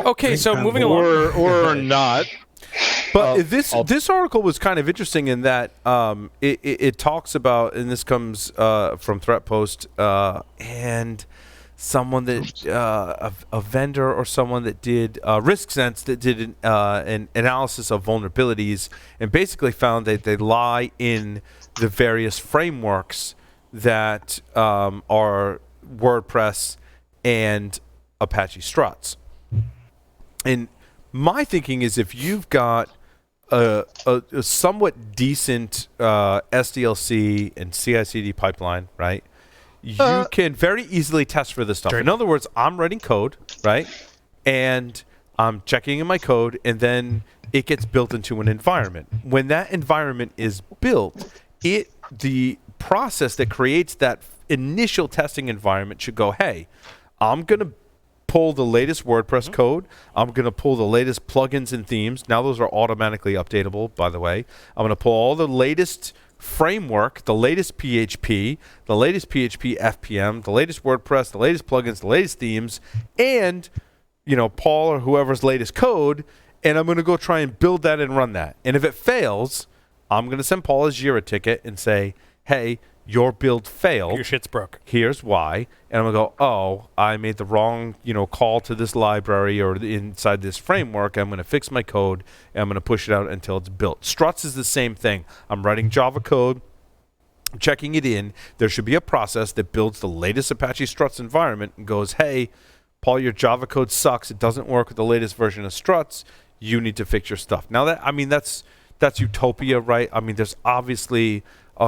Okay, so moving along. Or not. But this article was kind of interesting in that it talks about, and this comes from ThreatPost, and someone that a vendor or someone that did RiskSense that did an analysis of vulnerabilities and basically found that they lie in the various frameworks that are WordPress and Apache Struts. And my thinking is, if you've got a somewhat decent SDLC and CI/CD pipeline, right, you can very easily test for this stuff. In other words, I'm writing code, right, and I'm checking in my code, and then it gets built into an environment. When that environment is built, the process that creates that initial testing environment should go, hey, I'm going to pull the latest WordPress code. I'm going to pull the latest plugins and themes. Now those are automatically updatable, by the way. I'm going to pull all the latest framework, the latest PHP, the latest PHP FPM, the latest WordPress, the latest plugins, the latest themes, and, Paul or whoever's latest code, and I'm going to go try and build that and run that. And if it fails, I'm going to send Paul a Jira ticket and say, hey, your build failed. Your shit's broke. Here's why. And I'm going to go, oh, I made the wrong, call to this library or inside this framework. I'm going to fix my code, and I'm going to push it out until it's built. Struts is the same thing. I'm writing Java code, I'm checking it in. There should be a process that builds the latest Apache Struts environment and goes, hey, Paul, your Java code sucks. It doesn't work with the latest version of Struts. You need to fix your stuff. Now, that's utopia, right? I mean, there's obviously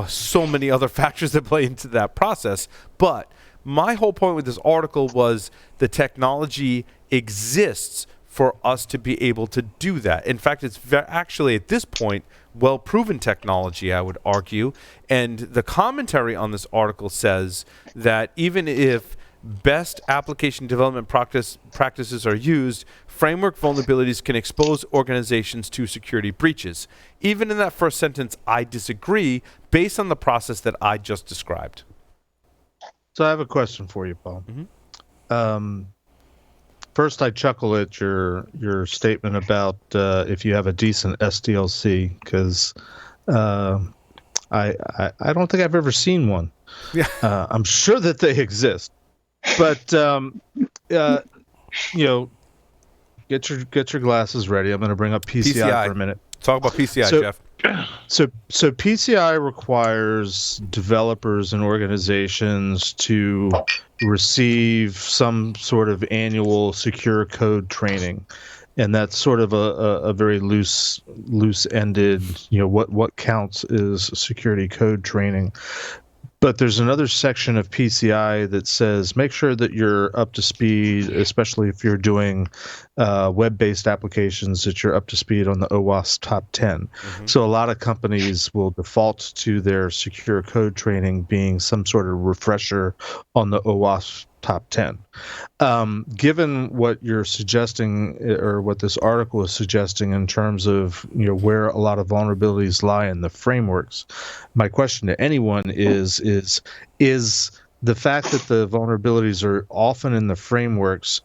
so many other factors that play into that process. But my whole point with this article was the technology exists for us to be able to do that. In fact, it's actually at this point well-proven technology, I would argue. And the commentary on this article says that even if best application development practices are used, framework vulnerabilities can expose organizations to security breaches. Even in that first sentence, I disagree based on the process that I just described. So I have a question for you, Paul. First, I chuckle at your statement about if you have a decent SDLC, because I don't think I've ever seen one. Yeah. I'm sure that they exist, but get your glasses ready. I'm going to bring up PCI for a minute. Talk about PCI, Jeff. So PCI requires developers and organizations to receive some sort of annual secure code training, and that's sort of a very loose-ended. What counts as security code training. But there's another section of PCI that says make sure that you're up to speed, especially if you're doing web-based applications, that you're up to speed on the OWASP top 10. So a lot of companies will default to their secure code training being some sort of refresher on the OWASP top 10. Given what you're suggesting, or what this article is suggesting in terms of where a lot of vulnerabilities lie in the frameworks, my question to anyone is the fact that the vulnerabilities are often in the frameworks,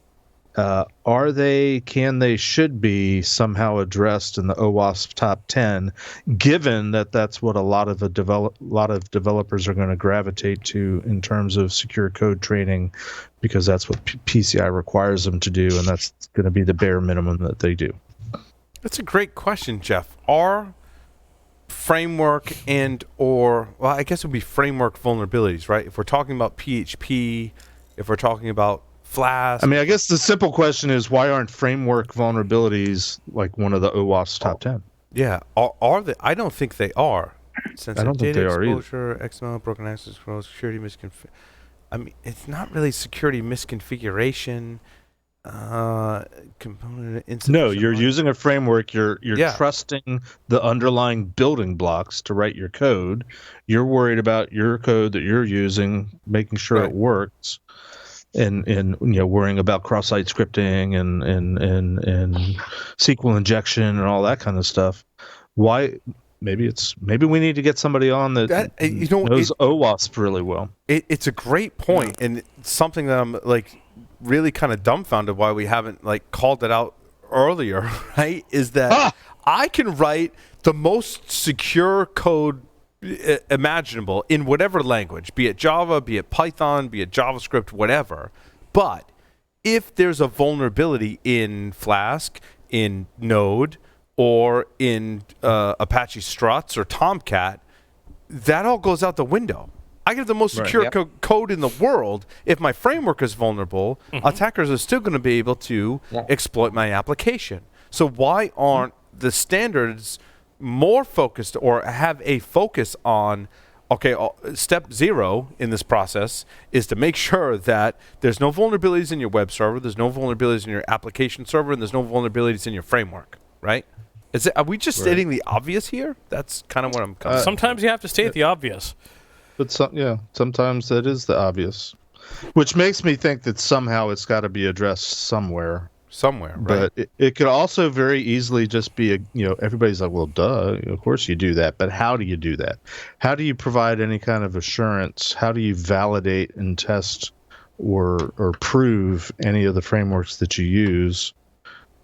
should be somehow addressed in the OWASP top 10, given that that's what a lot of developers are going to gravitate to in terms of secure code training, because that's what PCI requires them to do, and that's going to be the bare minimum that they do. That's a great question, Jeff. Are framework I guess it would be framework vulnerabilities, right? If we're talking about PHP, if we're talking about Flask. I mean, I guess the simple question is, why aren't framework vulnerabilities like one of the OWASP top 10? Yeah, are they? I don't think they are. I don't think they are either. Exposure, XML, broken access control, security misconfiguration. I mean, it's not really security misconfiguration. Component insufficient. No, you're using a framework. You're trusting the underlying building blocks to write your code. You're worried about your code that you're using, making sure it works. And worrying about cross-site scripting and SQL injection and all that kind of stuff. Why? Maybe we need to get somebody on that knows OWASP really well. It's a great point, and it's something that I'm really kind of dumbfounded why we haven't called it out earlier. Right? Is that I can write the most secure code imaginable in whatever language, be it Java, be it Python, be it JavaScript, whatever. But if there's a vulnerability in Flask, in Node, or in Apache Struts or Tomcat, that all goes out the window. I get the most secure code in the world. If my framework is vulnerable, attackers are still going to be able to exploit my application. So why aren't the standards more focused, or have a focus on, step 0 in this process is to make sure that there's no vulnerabilities in your web server, there's no vulnerabilities in your application server, and there's no vulnerabilities in your framework, right? Are we just stating the obvious here? That's kind of what I'm coming. Sometimes you have to state the obvious. But sometimes that is the obvious, which makes me think that somehow it's got to be addressed somewhere. Right? But it could also very easily just be everybody's like, well, duh, of course you do that. But how do you do that? How do you provide any kind of assurance? How do you validate and test or prove any of the frameworks that you use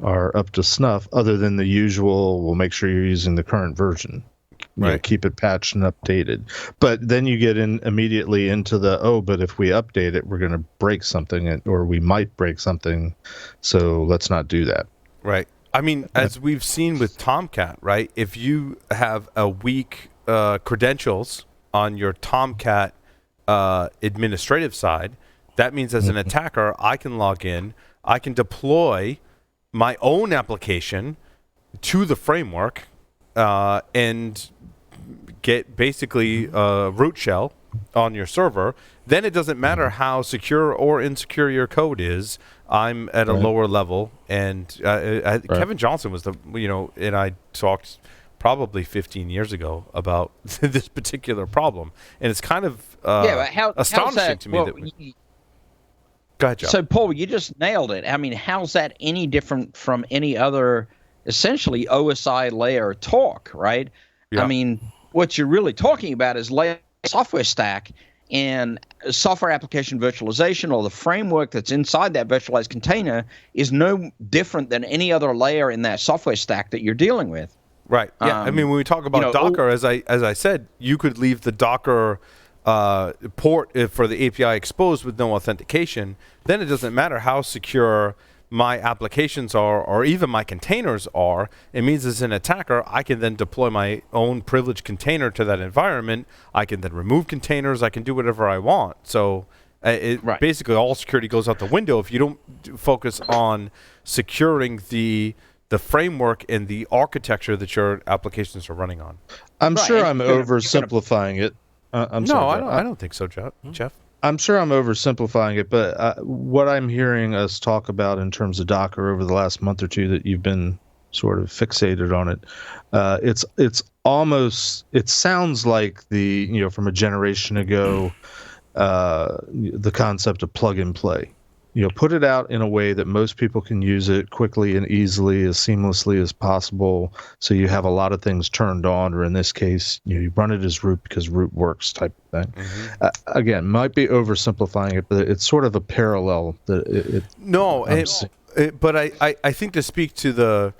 are up to snuff, other than the usual, we'll make sure you're using the current version. Right. Keep it patched and updated. But then you get immediately into but if we update it, we're going to break something, or we might break something. So let's not do that. Right. I mean, as we've seen with Tomcat, right? If you have a weak credentials on your Tomcat administrative side, that means as an attacker, I can log in, I can deploy my own application to the framework, and get basically a root shell on your server, then it doesn't matter how secure or insecure your code is. I'm at a lower level, and Kevin Johnson was and I talked probably 15 years ago about this particular problem, and it's kind of astonishing to me that. Go ahead, Joe. So, Paul, you just nailed it. I mean, how's that any different from any other, essentially, OSI layer talk, right? Yeah. I mean, what you're really talking about is layer software stack and software application virtualization, or the framework that's inside that virtualized container is no different than any other layer in that software stack that you're dealing with. Right. Yeah. I mean, when we talk about Docker, as I said, you could leave the Docker port for the API exposed with no authentication. Then it doesn't matter how secure my applications are, or even my containers are. It means as an attacker, I can then deploy my own privileged container to that environment. I can then remove containers. I can do whatever I want. So basically all security goes out the window if you don't focus on securing the framework and the architecture that your applications are running on. I'm sure I'm oversimplifying it. I don't think so, Jeff. I'm sure I'm oversimplifying it, but what I'm hearing us talk about in terms of Docker over the last month or two that you've been sort of fixated on it, it sounds like from a generation ago, the concept of plug and play. Put it out in a way that most people can use it quickly and easily, as seamlessly as possible, so you have a lot of things turned on, or in this case, you run it as root because root works type of thing. Mm-hmm. Again, might be oversimplifying it, but it's sort of a parallel. But I think to speak to the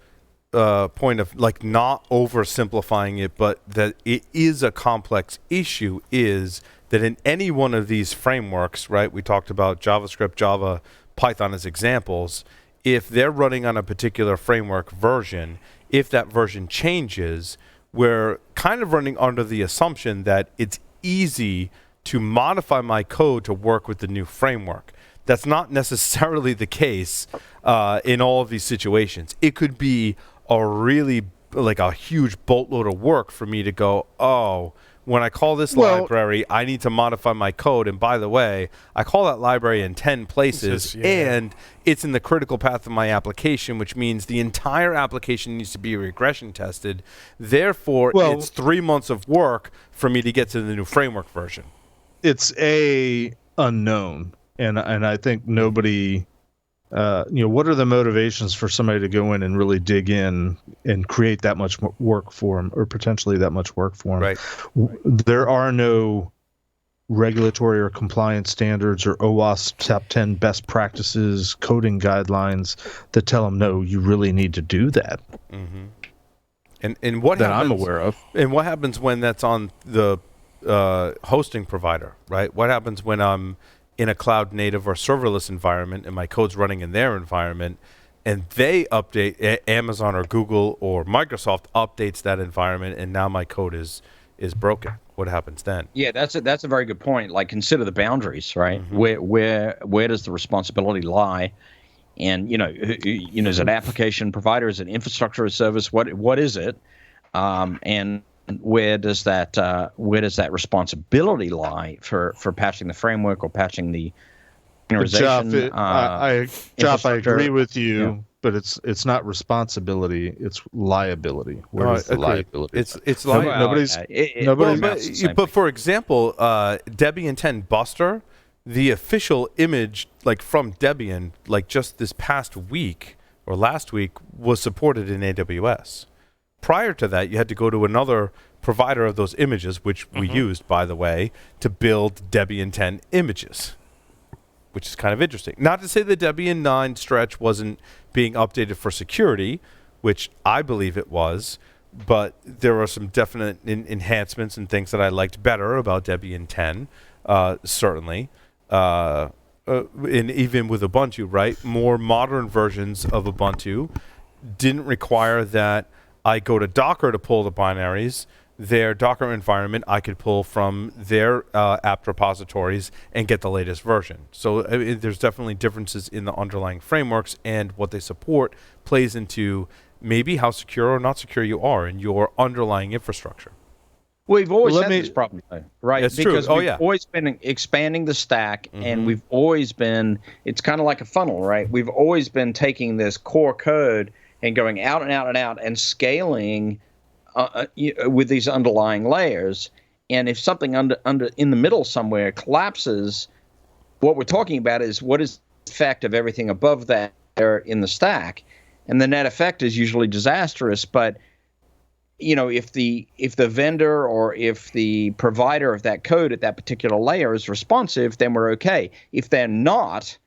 point of not oversimplifying it, but that it is a complex issue, is that in any one of these frameworks, right, we talked about JavaScript, Java, Python as examples, if they're running on a particular framework version, if that version changes, we're kind of running under the assumption that it's easy to modify my code to work with the new framework. That's not necessarily the case in all of these situations. It could be a huge boatload of work for me to go, when I call this library, I need to modify my code. And by the way, I call that library in 10 places, and it's in the critical path of my application, which means the entire application needs to be regression tested. Therefore, it's 3 months of work for me to get to the new framework version. It's unknown, and I think nobody... what are the motivations for somebody to go in and really dig in and create that much work for them, or potentially that much work for them? Right. There are no regulatory or compliance standards or OWASP Top 10 best practices, coding guidelines that tell them, no, you really need to do that. Mm-hmm. And what that happens, I'm aware of. And what happens when that's on the hosting provider, right? What happens when I'm in a cloud native or serverless environment and my code's running in their environment, and they update, Amazon or Google or Microsoft updates that environment, and now my code is broken? What happens then? Yeah, that's a very good point. Consider the boundaries, right? Mm-hmm. Where does the responsibility lie? And is it application provider? Is it infrastructure as service? What is it? And where does that responsibility lie for patching the framework or patching the containerization? I agree with you, but it's not responsibility; it's liability. Where is the liability? It's liability. But for example, Debian 10 Buster, the official image from Debian, just this past week or last week, was supported in AWS. Prior to that, you had to go to another provider of those images, which we used, by the way, to build Debian 10 images, which is kind of interesting. Not to say the Debian 9 stretch wasn't being updated for security, which I believe it was, but there are some definite enhancements and things that I liked better about Debian 10, certainly. And even with Ubuntu, right? More modern versions of Ubuntu didn't require that I go to Docker to pull the binaries. Their Docker environment I could pull from their apt repositories and get the latest version. So there's definitely differences in the underlying frameworks, and what they support plays into maybe how secure or not secure you are in your underlying infrastructure. We've always had this problem, though, right? It's because true. we've always been expanding the stack, and we've always been, it's kind of like a funnel, right? We've always been taking this core code and going out and out and out and scaling with these underlying layers. And if something under in the middle somewhere collapses, what we're talking about is what is the effect of everything above that in the stack. And the net effect is usually disastrous, but if the vendor or if the provider of that code at that particular layer is responsive, then we're okay. If they're not,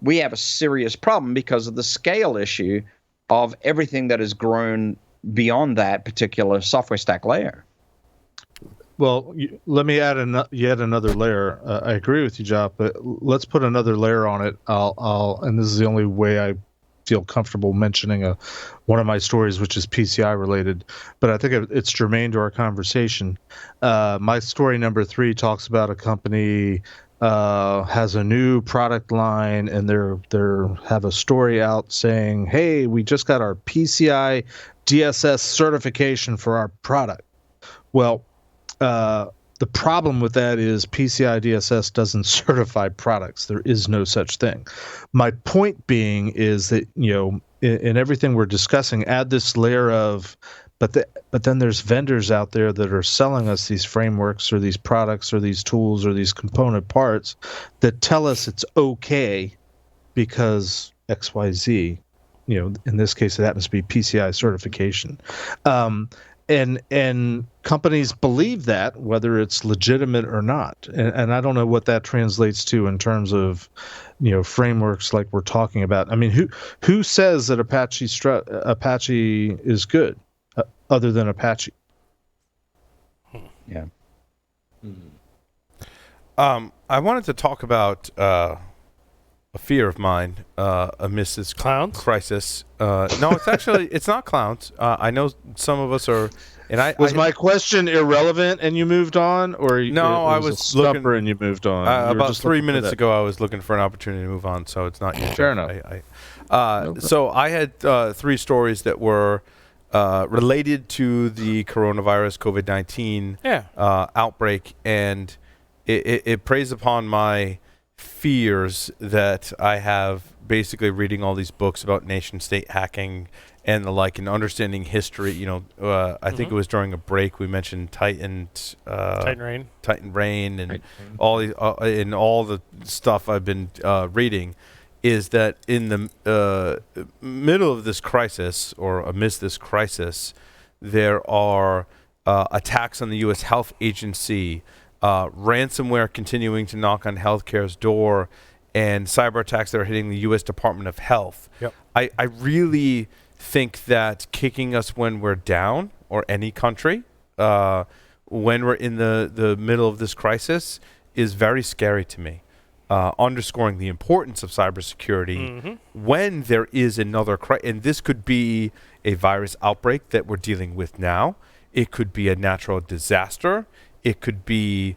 we have a serious problem because of the scale issue of everything that has grown beyond that particular software stack layer. Well, let me add yet another layer. I agree with you, Job, but let's put another layer on it. And this is the only way I feel comfortable mentioning one of my stories, which is PCI related, but I think it's germane to our conversation. My story number 3 talks about a company has a new product line, and they're have a story out saying, "Hey, we just got our PCI DSS certification for our product." Well, the problem with that is PCI DSS doesn't certify products. There is no such thing. My point being is that, in everything we're discussing, add this layer of, but then there's vendors out there that are selling us these frameworks or these products or these tools or these component parts that tell us it's okay because XYZ, in this case, it happens to be PCI certification. And companies believe that, whether it's legitimate or not. And I don't know what that translates to in terms of, frameworks like we're talking about. I mean, who says that Apache is good other than Apache? Yeah. I wanted to talk about a fear of mine amidst this clowns crisis. No, it's not clowns. I know some of us are. And my question irrelevant and you moved on, or no? I was looking and you moved on. About 3 minutes ago, I was looking for an opportunity to move on, so it's not fair enough. So I had 3 stories that were related to the coronavirus COVID-19 outbreak, and it preys upon my fears that I have basically reading all these books about nation state hacking and the like, and understanding history. I think it was during a break we mentioned Titan Rain, and all these and all the stuff I've been reading is that in the middle of this crisis, or amidst this crisis, there are attacks on the U.S. Health Agency, ransomware continuing to knock on healthcare's door, and cyber attacks that are hitting the U.S. Department of Health. Yep. I really think that kicking us when we're down, or any country, when we're in the middle of this crisis, is very scary to me. Underscoring the importance of cybersecurity when there is another crisis. And this could be a virus outbreak that we're dealing with now. It could be a natural disaster. It could be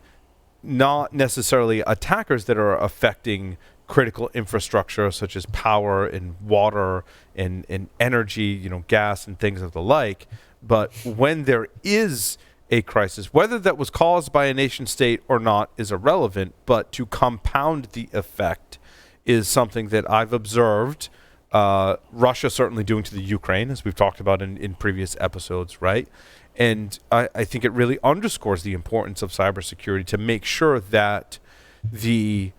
not necessarily attackers that are affecting critical infrastructure such as power and water and energy, gas and things of the like. But when there is a crisis, whether that was caused by a nation state or not is irrelevant, but to compound the effect is something that I've observed Russia certainly doing to the Ukraine, as we've talked about in previous episodes, right? And I think it really underscores the importance of cybersecurity to make sure that the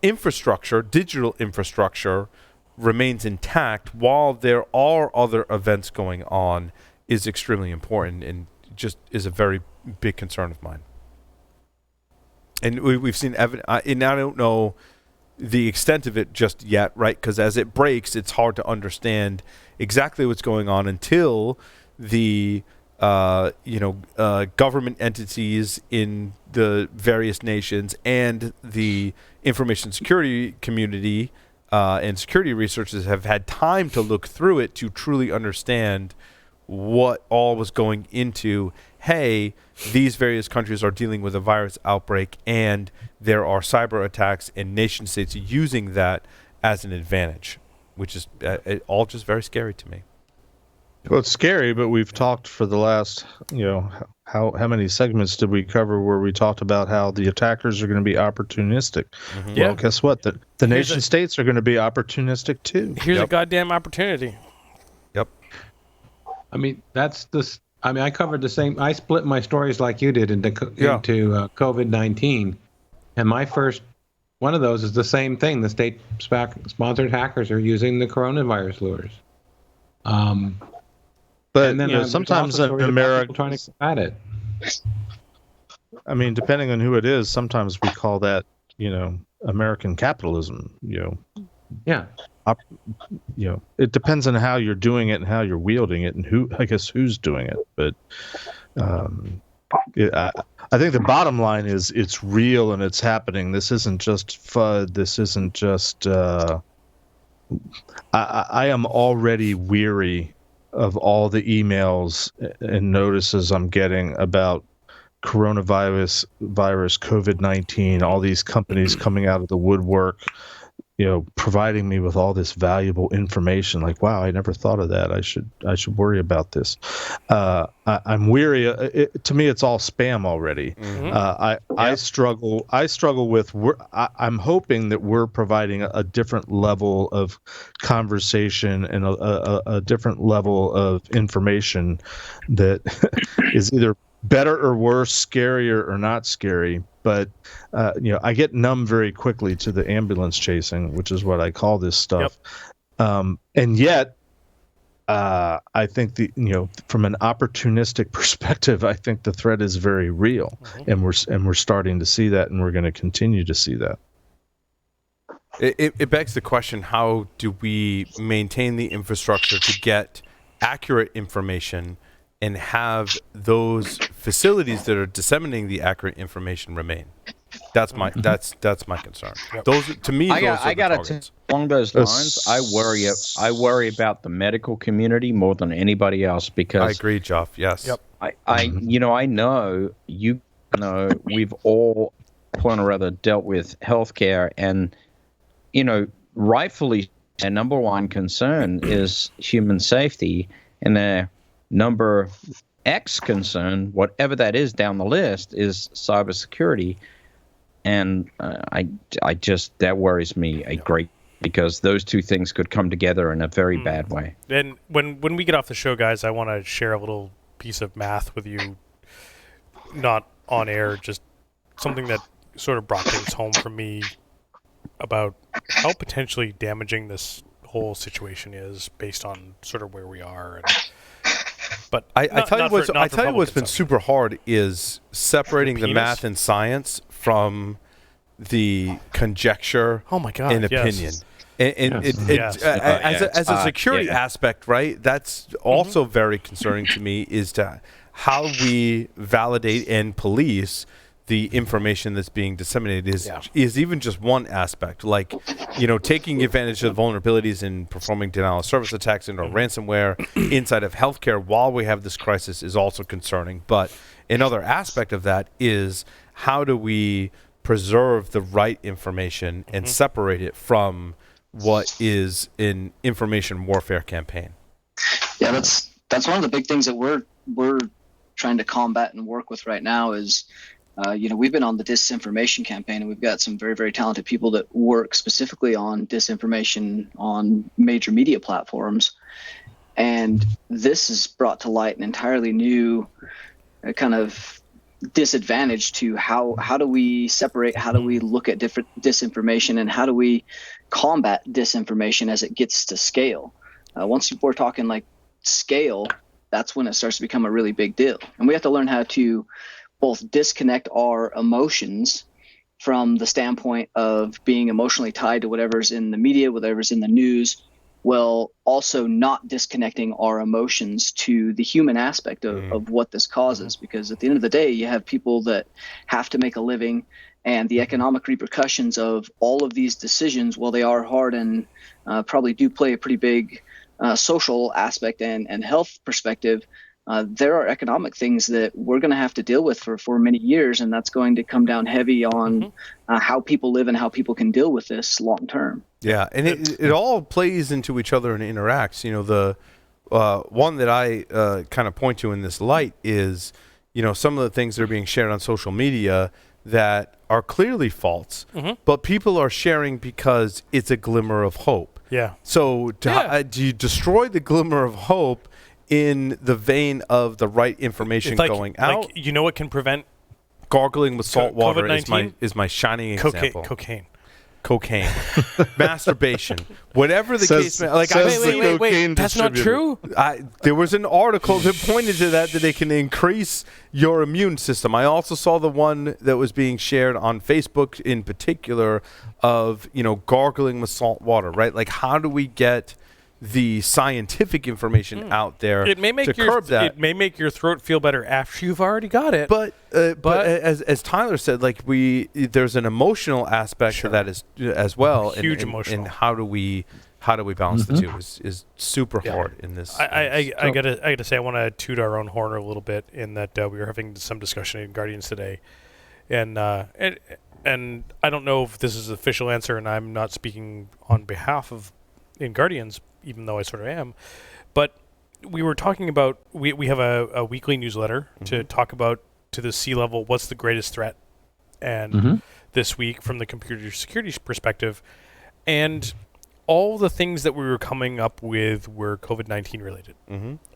infrastructure, digital infrastructure, remains intact while there are other events going on is extremely important, and just is a very big concern of mine. And we've seen evidence, and I don't know the extent of it just yet, right? Because as it breaks, it's hard to understand exactly what's going on until the government entities in the various nations and the information security community and security researchers have had time to look through it to truly understand what all was going into, hey, these various countries are dealing with a virus outbreak and there are cyber attacks and nation states using that as an advantage, which is all just very scary to me. Well, it's scary, but we've talked for the last, how many segments did we cover where we talked about how the attackers are going to be opportunistic? Mm-hmm. Well, guess what? The nation states are going to be opportunistic too. Here's a goddamn opportunity. Yep. I mean, I covered the same. I split my stories like you did into COVID-19, and my first one of those is the same thing. The state-sponsored hackers are using the coronavirus lures. But and then sometimes in America, trying to combat it. I mean, depending on who it is, sometimes we call that, American capitalism. Yeah. It depends on how you're doing it and how you're wielding it and who's doing it. But I think the bottom line is it's real and it's happening. This isn't just FUD. This isn't just. I am already weary of all the emails and notices I'm getting about coronavirus, COVID-19, all these companies coming out of the woodwork, providing me with all this valuable information. Like, wow, I never thought of that. I should worry about this. I'm weary. To me, it's all spam already. Mm-hmm. I struggle with. I'm hoping that we're providing a different level of conversation and a different level of information that is either better or worse, scarier or not scary. But I get numb very quickly to the ambulance chasing, which is what I call this stuff. Yep. And yet, I think from an opportunistic perspective, I think the threat is very real, mm-hmm. and we're starting to see that, and we're going to continue to see that. It begs the question: how do we maintain the infrastructure to get accurate information and have those facilities that are disseminating the accurate information remain? That's my concern. Yep. Those to me, I got along those lines. I worry about the medical community more than anybody else because I agree, Jeff. Yes. Yep. I know we've all point or other dealt with healthcare, and rightfully, our number one concern is human safety, and their number X concern, whatever that is down the list, is cybersecurity. And that worries me a great, because those two things could come together in a very bad way. And when we get off the show, guys, I want to share a little piece of math with you, not on air, just something that sort of brought things home for me about how potentially damaging this whole situation is based on sort of where we are. But I tell you what's been super hard is separating the math and science from the conjecture and opinion. As a security aspect, right, that's also very concerning to me, is to how we validate and police the information that's being disseminated is even just one aspect. Like, taking advantage of vulnerabilities in performing denial of service attacks and or ransomware inside of healthcare while we have this crisis is also concerning. But another aspect of that is, how do we preserve the right information and separate it from what is an information warfare campaign? Yeah, that's one of the big things that we're trying to combat and work with right now is, we've been on the disinformation campaign, and we've got some very, very talented people that work specifically on disinformation on major media platforms. And this has brought to light an entirely new kind of disadvantage to how do we separate, how do we look at different disinformation, and how do we combat disinformation as it gets to scale. Once we're talking like scale, that's when it starts to become a really big deal. And we have to learn how to both disconnect our emotions from the standpoint of being emotionally tied to whatever's in the media, whatever's in the news, while also not disconnecting our emotions to the human aspect of what this causes. Because at the end of the day, you have people that have to make a living, and the economic repercussions of all of these decisions, while they are hard and probably do play a pretty big social aspect and health perspective, there are economic things that we're going to have to deal with for many years, and that's going to come down heavy on how people live and how people can deal with this long term. Yeah, and it all plays into each other and interacts. one that I kind of point to in this light is, some of the things that are being shared on social media that are clearly false, but people are sharing because it's a glimmer of hope. Yeah. So do you destroy the glimmer of hope in the vein of the right information going out? Like, you know what can prevent gargling with salt water COVID-19? is my shining example. Cocaine. Masturbation, whatever the case may. Like, wait, that's not true. There was an article that pointed to that they can increase your immune system. I also saw the one that was being shared on Facebook in particular of gargling with salt water, right? Like, how do we get the scientific information out there to curb that? It may make your throat feel better after you've already got it. But as Tyler said, like there's an emotional aspect to that as well. Huge emotional. And how do we balance the two is super hard in this. I gotta say, I want to toot our own horn a little bit in that we were having some discussion in Guardians today, and I don't know if this is the official answer, and I'm not speaking on behalf of in Guardians, even though I sort of am, but we were talking about we have a weekly newsletter to talk about to the C-level what's the greatest threat, and this week from the computer security perspective, and all the things that we were coming up with were COVID-19 related,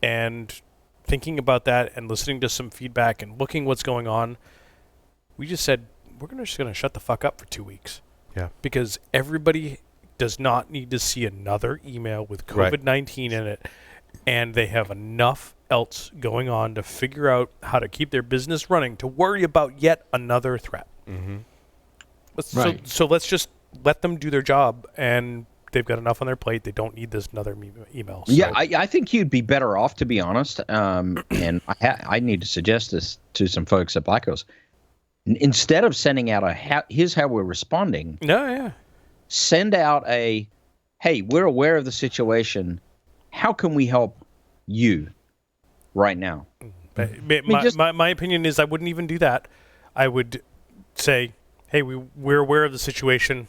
and thinking about that and listening to some feedback and looking what's going on, we just said we're just gonna shut the fuck up for 2 weeks, because everybody does not need to see another email with COVID-19 in it, and they have enough else going on to figure out how to keep their business running to worry about yet another threat. So let's just let them do their job, and they've got enough on their plate. They don't need this another email. So. Yeah, I think you'd be better off, to be honest, and I need to suggest this to some folks at Blackos. Instead of sending out here's how we're responding. Send out hey, we're aware of the situation. How can we help you right now? My opinion is I wouldn't even do that. I would say, hey, we're aware of the situation.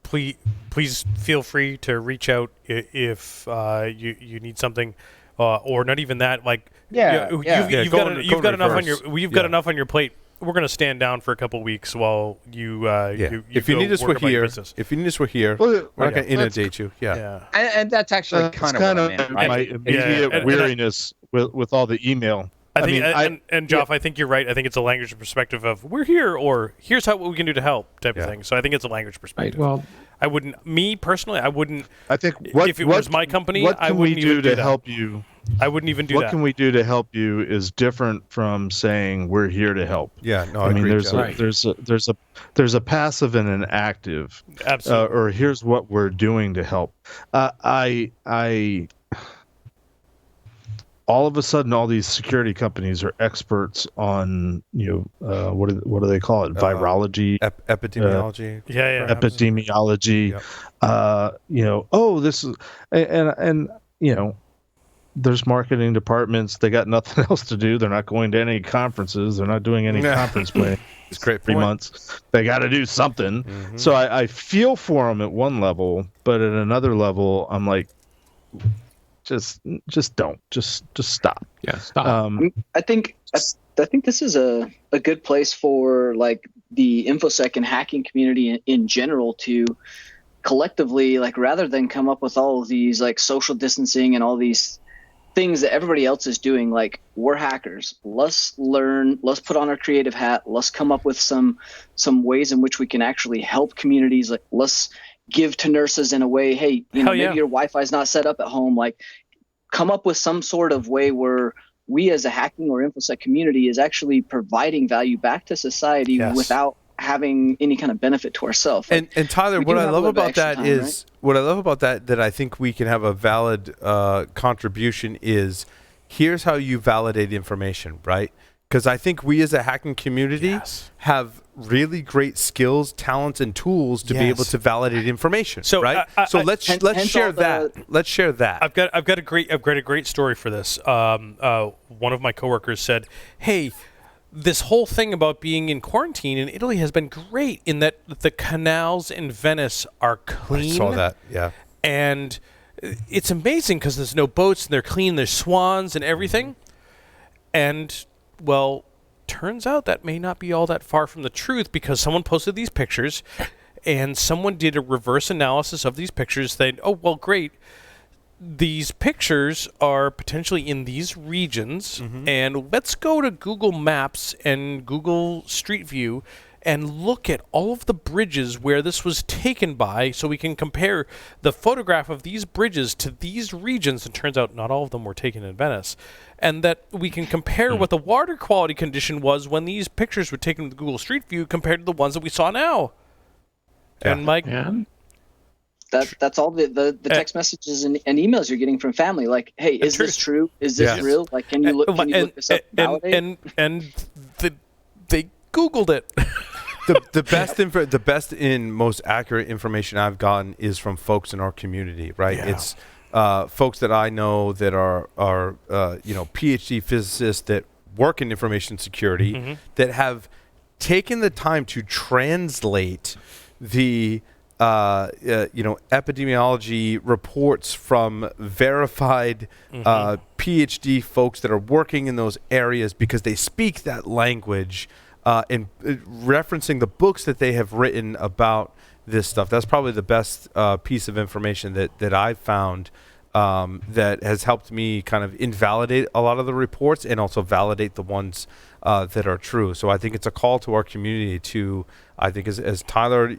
Please feel free to reach out if you need something, or not even that. Like, you've got enough on your plate. We're going to stand down for a couple weeks while you if you need us, we're here. If you need us, we're here. We're not going to inundate you. And that's actually kind of my immediate weariness with all the email. I think, Joff, I think you're right. I think it's a language perspective of we're here, or here's what we can do to help type of thing. So I think it's a language perspective. Well, I wouldn't. Me personally, I wouldn't. I think if it was my company, I wouldn't even do that. Help you. I wouldn't even do that. What can we do to help you is different from saying we're here to help. Yeah, no, I mean, agree, there's a passive and an active. Absolutely. Or here's what we're doing to help. All of a sudden, all these security companies are experts on, what do they call it? Virology, epidemiology. Epidemiology. Yep. This is, and there's marketing departments. They got nothing else to do. They're not going to any conferences. They're not doing any conference planning. It's great. 3 months. They got to do something. So I feel for them at one level, but at another level, I'm like, just don't. Just stop. Yeah, stop. I think this is a good place for like the InfoSec and hacking community in general to collectively, like, rather than come up with all of these like social distancing and all these things that everybody else is doing, like, we're hackers. Let's learn. Let's put on our creative hat. Let's come up with some ways in which we can actually help communities. Like, let's give to nurses in a way. Hey, maybe your Wi-Fi is not set up at home. Like, come up with some sort of way where we as a hacking or InfoSec community is actually providing value back to society without having any kind of benefit to ourselves. And Tyler, what I love about that is what I love about that I think we can have a valid contribution is here's how you validate information, right? Because I think we as a hacking community have really great skills, talents, and tools to be able to validate information. So, right? Let's share that. Let's share that. I've got a great story for this. One of my coworkers said, "Hey, this whole thing about being in quarantine in Italy has been great in that the canals in Venice are clean." I saw that. Yeah. And it's amazing because there's no boats and they're clean, there's swans and everything. And, well, turns out that may not be all that far from the truth, because someone posted these pictures and someone did a reverse analysis of these pictures saying, oh, well, great. These pictures are potentially in these regions, and let's go to Google Maps and Google Street View and look at all of the bridges where this was taken by, so we can compare the photograph of these bridges to these regions. And turns out not all of them were taken in Venice. And that we can compare what the water quality condition was when these pictures were taken with Google Street View compared to the ones that we saw now. Yeah. And Mike... Yeah. That's all the text messages and emails you're getting from family. Like, hey, is this true? Is this real? Like, can you look this up? And they Googled it. The best and most accurate information I've gotten is from folks in our community, right? Yeah. It's folks that I know that are PhD physicists that work in information security that have taken the time to translate the epidemiology reports from verified PhD folks that are working in those areas, because they speak that language, and referencing the books that they have written about this stuff. That's probably the best piece of information that I've found that has helped me kind of invalidate a lot of the reports and also validate the ones that are true. So I think it's a call to our community to, I think as Tyler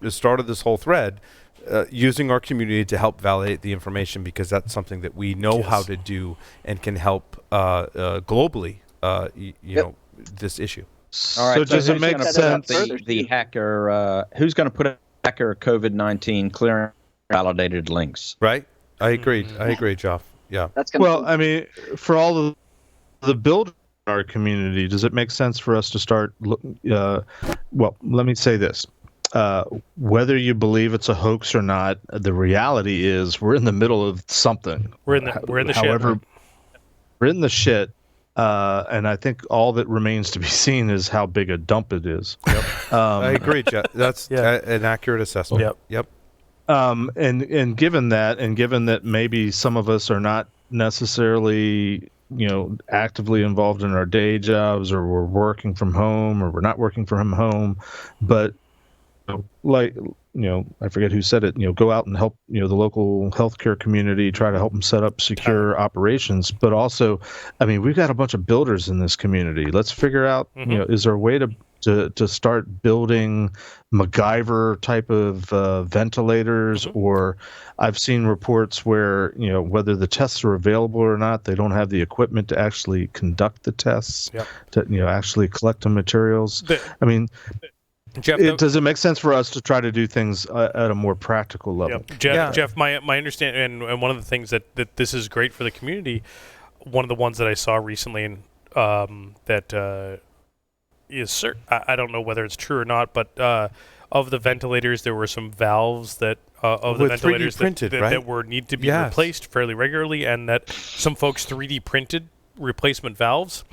started this whole thread, using our community to help validate the information, because that's something that we know how to do and can help globally, this issue. All right, so does it make sense? The hacker, who's going to put a hacker COVID-19 clearing validated links? Right. I agree. I agree, Jeff. Yeah. That's I mean, for all the builders in our community, does it make sense for us to start? Well, let me say this: whether you believe it's a hoax or not, the reality is we're in the middle of something. We're in the shit. Right? We're in the shit. And I think all that remains to be seen is how big a dump it is. Yep. I agree, Jeff. That's an accurate assessment. Yep. And given that maybe some of us are not necessarily, actively involved in our day jobs, or we're working from home, or we're not working from home, but I forget who said it, go out and help, the local healthcare community, try to help them set up secure operations. But also, I mean, we've got a bunch of builders in this community. Let's figure out, is there a way to start building MacGyver type of ventilators? Or I've seen reports where, whether the tests are available or not, they don't have the equipment to actually conduct the tests, to, actually collect the materials. Jeff, does it make sense for us to try to do things at a more practical level? Jeff, my understanding, and one of the things that this is great for the community, one of the ones that I saw recently, and that is certain, I don't know whether it's true or not, but of the ventilators, there were some valves that of the ventilators that were need to be replaced fairly regularly, and that some folks 3D printed replacement valves.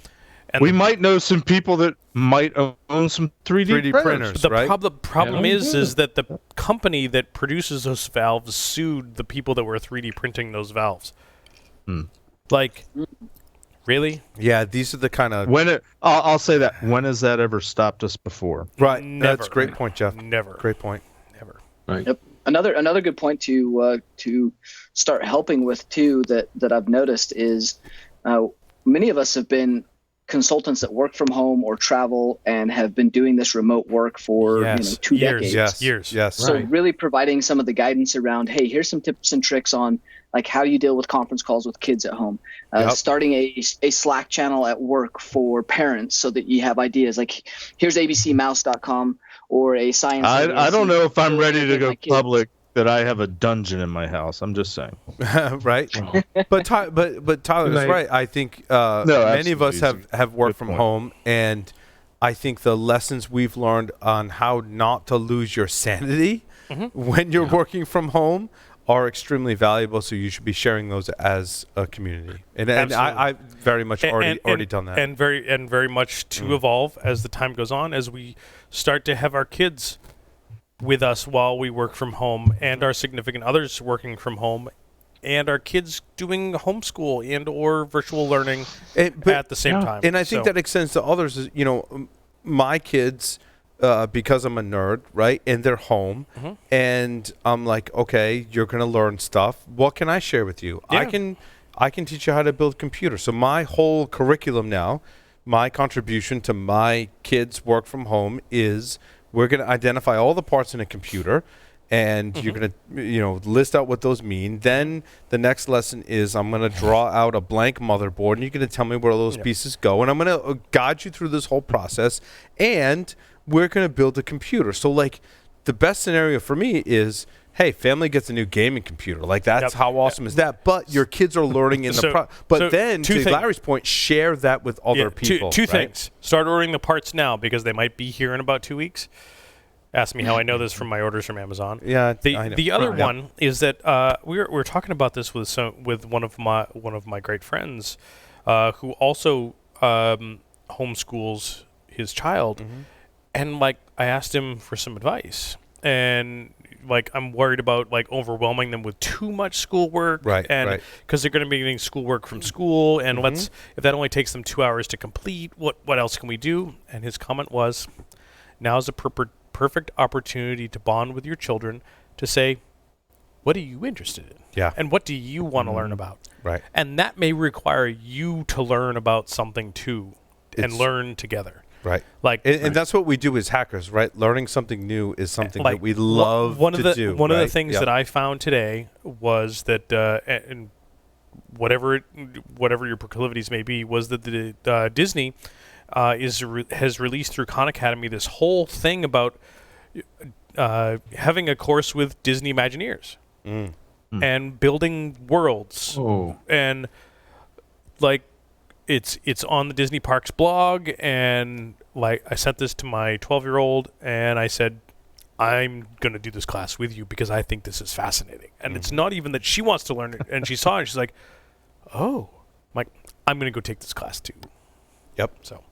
And we might know some people that might own some 3D printers. The problem is that the company that produces those valves sued the people that were 3D printing those valves. Like, really? Yeah, these are the kind of... I'll say that. When has that ever stopped us before? Right. Never. That's a great point, Jeff. Never. Great point. Never. Right. Yep. Another good point to start helping with, too, that I've noticed is many of us have been consultants that work from home or travel and have been doing this remote work for 2 decades. Years. Yes. So really providing some of the guidance around, hey, here's some tips and tricks on like how you deal with conference calls with kids at home. Starting a Slack channel at work for parents so that you have ideas. Like here's abcmouse.com or a science. I don't know if I'm ready to go public that I have a dungeon in my house. I'm just saying. Right. But Tyler is right. I think many of us have worked from home, and I think the lessons we've learned on how not to lose your sanity when you're working from home are extremely valuable. So you should be sharing those as a community. And I very much already done that. And very much to evolve as the time goes on, as we start to have our kids with us while we work from home, and our significant others working from home, and our kids doing homeschool and or virtual learning at the same time. And I think that extends to others. Is, my kids, because I'm a nerd, right? And they're home, and I'm like, okay, you're going to learn stuff. What can I share with you? Yeah. I can teach you how to build computers. So my whole curriculum now, my contribution to my kids' work from home is we're going to identify all the parts in a computer, and you're going to list out what those mean. Then the next lesson is I'm going to draw out a blank motherboard, and you're going to tell me where those pieces go, and I'm going to guide you through this whole process, and we're going to build a computer. So like the best scenario for me is, hey, family gets a new gaming computer. Like, that's how awesome is that? But your kids are learning in the But then, to Larry's point, share that with other people. Two things. Start ordering the parts now because they might be here in about 2 weeks. Ask me how I know this from my orders from Amazon. Yeah, I know. The other one is that we were talking about this with one of my great friends who also homeschools his child, and like I asked him for some advice, and like I'm worried about like overwhelming them with too much schoolwork, and because they're going to be getting schoolwork from school, and if that only takes them 2 hours to complete, what else can we do? And his comment was, now's a perfect opportunity to bond with your children, to say, what are you interested in? Yeah. And what do you want to learn about? Right. And that may require you to learn about something too, and learn together. Right. Like, and that's what we do as hackers, right? Learning something new is something that we love to do. One of the things that I found today was that, and whatever your proclivities may be, was that the Disney has released through Khan Academy this whole thing about having a course with Disney Imagineers and building worlds, and like it's on the Disney Parks blog, and like I sent this to my 12-year-old and I said, I'm going to do this class with you because I think this is fascinating. And it's not even that she wants to learn it, and she saw it and she's like, oh, I'm going to go take this class too. Yep. So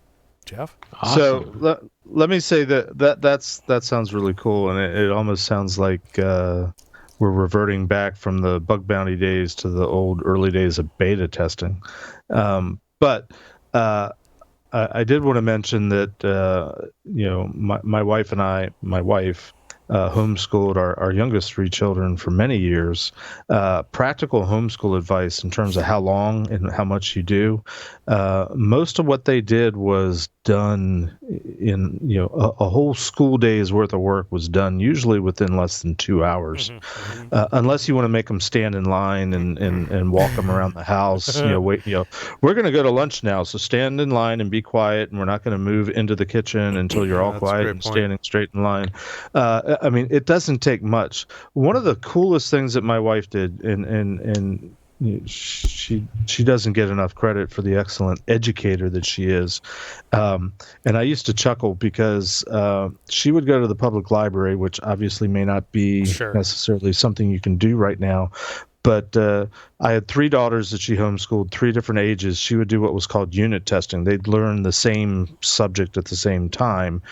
Jeff? Awesome. So let me say that sounds really cool, and it almost sounds like we're reverting back from the bug bounty days to the old early days of beta testing. But I did want to mention that my wife and my wife homeschooled our youngest 3 children for many years. Practical homeschool advice in terms of how long and how much you do. Most of what they did was done in, a whole school day's worth of work was done usually within less than 2 hours. Unless you want to make them stand in line and walk them around the house. Wait, we're going to go to lunch now, so stand in line and be quiet, and we're not going to move into the kitchen until you're all quiet and standing straight in line. I mean, it doesn't take much. One of the coolest things that my wife did, and she doesn't get enough credit for the excellent educator that she is. And I used to chuckle because she would go to the public library, which obviously may not be necessarily something you can do right now. But I had 3 daughters that she homeschooled, 3 different ages. She would do what was called unit testing. They'd learn the same subject at the same time.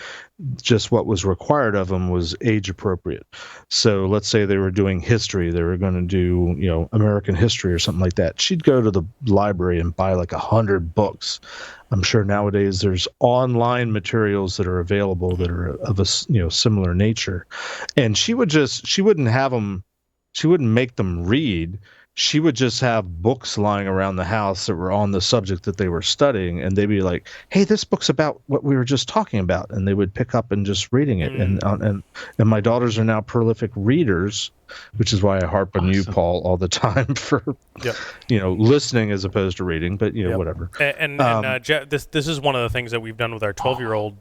Just what was required of them was age appropriate. So let's say they were doing history. They were going to do, American history or something like that. She'd go to the library and buy like 100 books. I'm sure nowadays there's online materials that are available that are of a similar nature. And she wouldn't make them read. She would just have books lying around the house that were on the subject that they were studying, and they'd be like, hey, this book's about what we were just talking about, and they would pick up and just reading it. And my daughters are now prolific readers, which is why I harp on you, Paul, all the time for listening as opposed to reading, but whatever. And Jeff, this is one of the things that we've done with our 12-year-old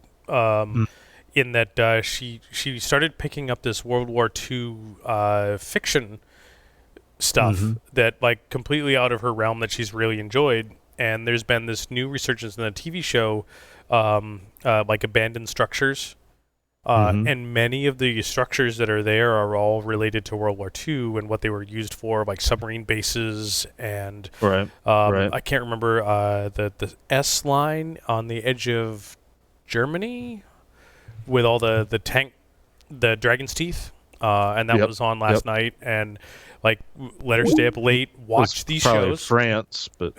in that she started picking up this World War II fiction stuff that like completely out of her realm that she's really enjoyed. And there's been this new resurgence in the TV show, like Abandoned Structures. And many of the structures that are there are all related to World War II and what they were used for, like submarine bases and I can't remember the S line on the edge of Germany with all the tank, the dragon's teeth. and that was on last night. And like, let her stay up late, watch these shows. France, but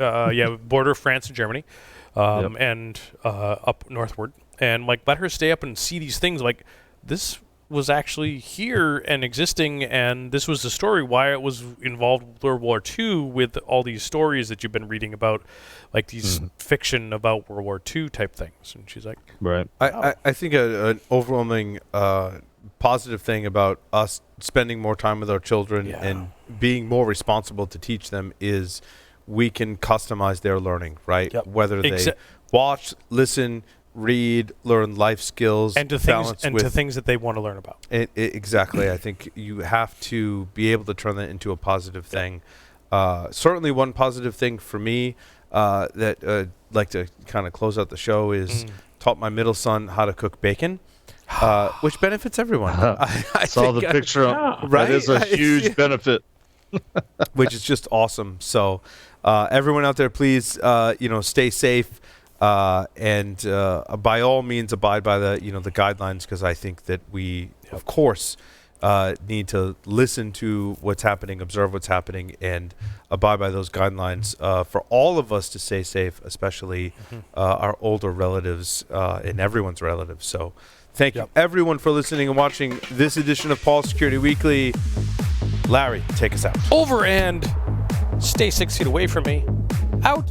border of France and Germany, and up northward, and like let her stay up and see these things. Like, this was actually here and existing, and this was the story why it was involved with World War II, with all these stories that you've been reading about, like these fiction about World War II type things. And she's like, right. I think an overwhelming positive thing about us spending more time with our children and being more responsible to teach them is we can customize their learning, right? Yep. Whether they watch, listen, read, learn life skills, and to things that they want to learn about. Exactly. I think you have to be able to turn that into a positive thing. Certainly one positive thing for me that I'd like to kind of close out the show is taught my middle son how to cook bacon, which benefits everyone. I saw the picture. Right? That is a huge benefit. Which is just awesome. So everyone out there, please, stay safe. And by all means, abide by the guidelines, because I think that we, of course, need to listen to what's happening, observe what's happening, and abide by those guidelines for all of us to stay safe, especially our older relatives and everyone's relatives. So thank you, everyone, for listening and watching this edition of Paul's Security Weekly. Larry, take us out. Over and stay 6 feet away from me. Out.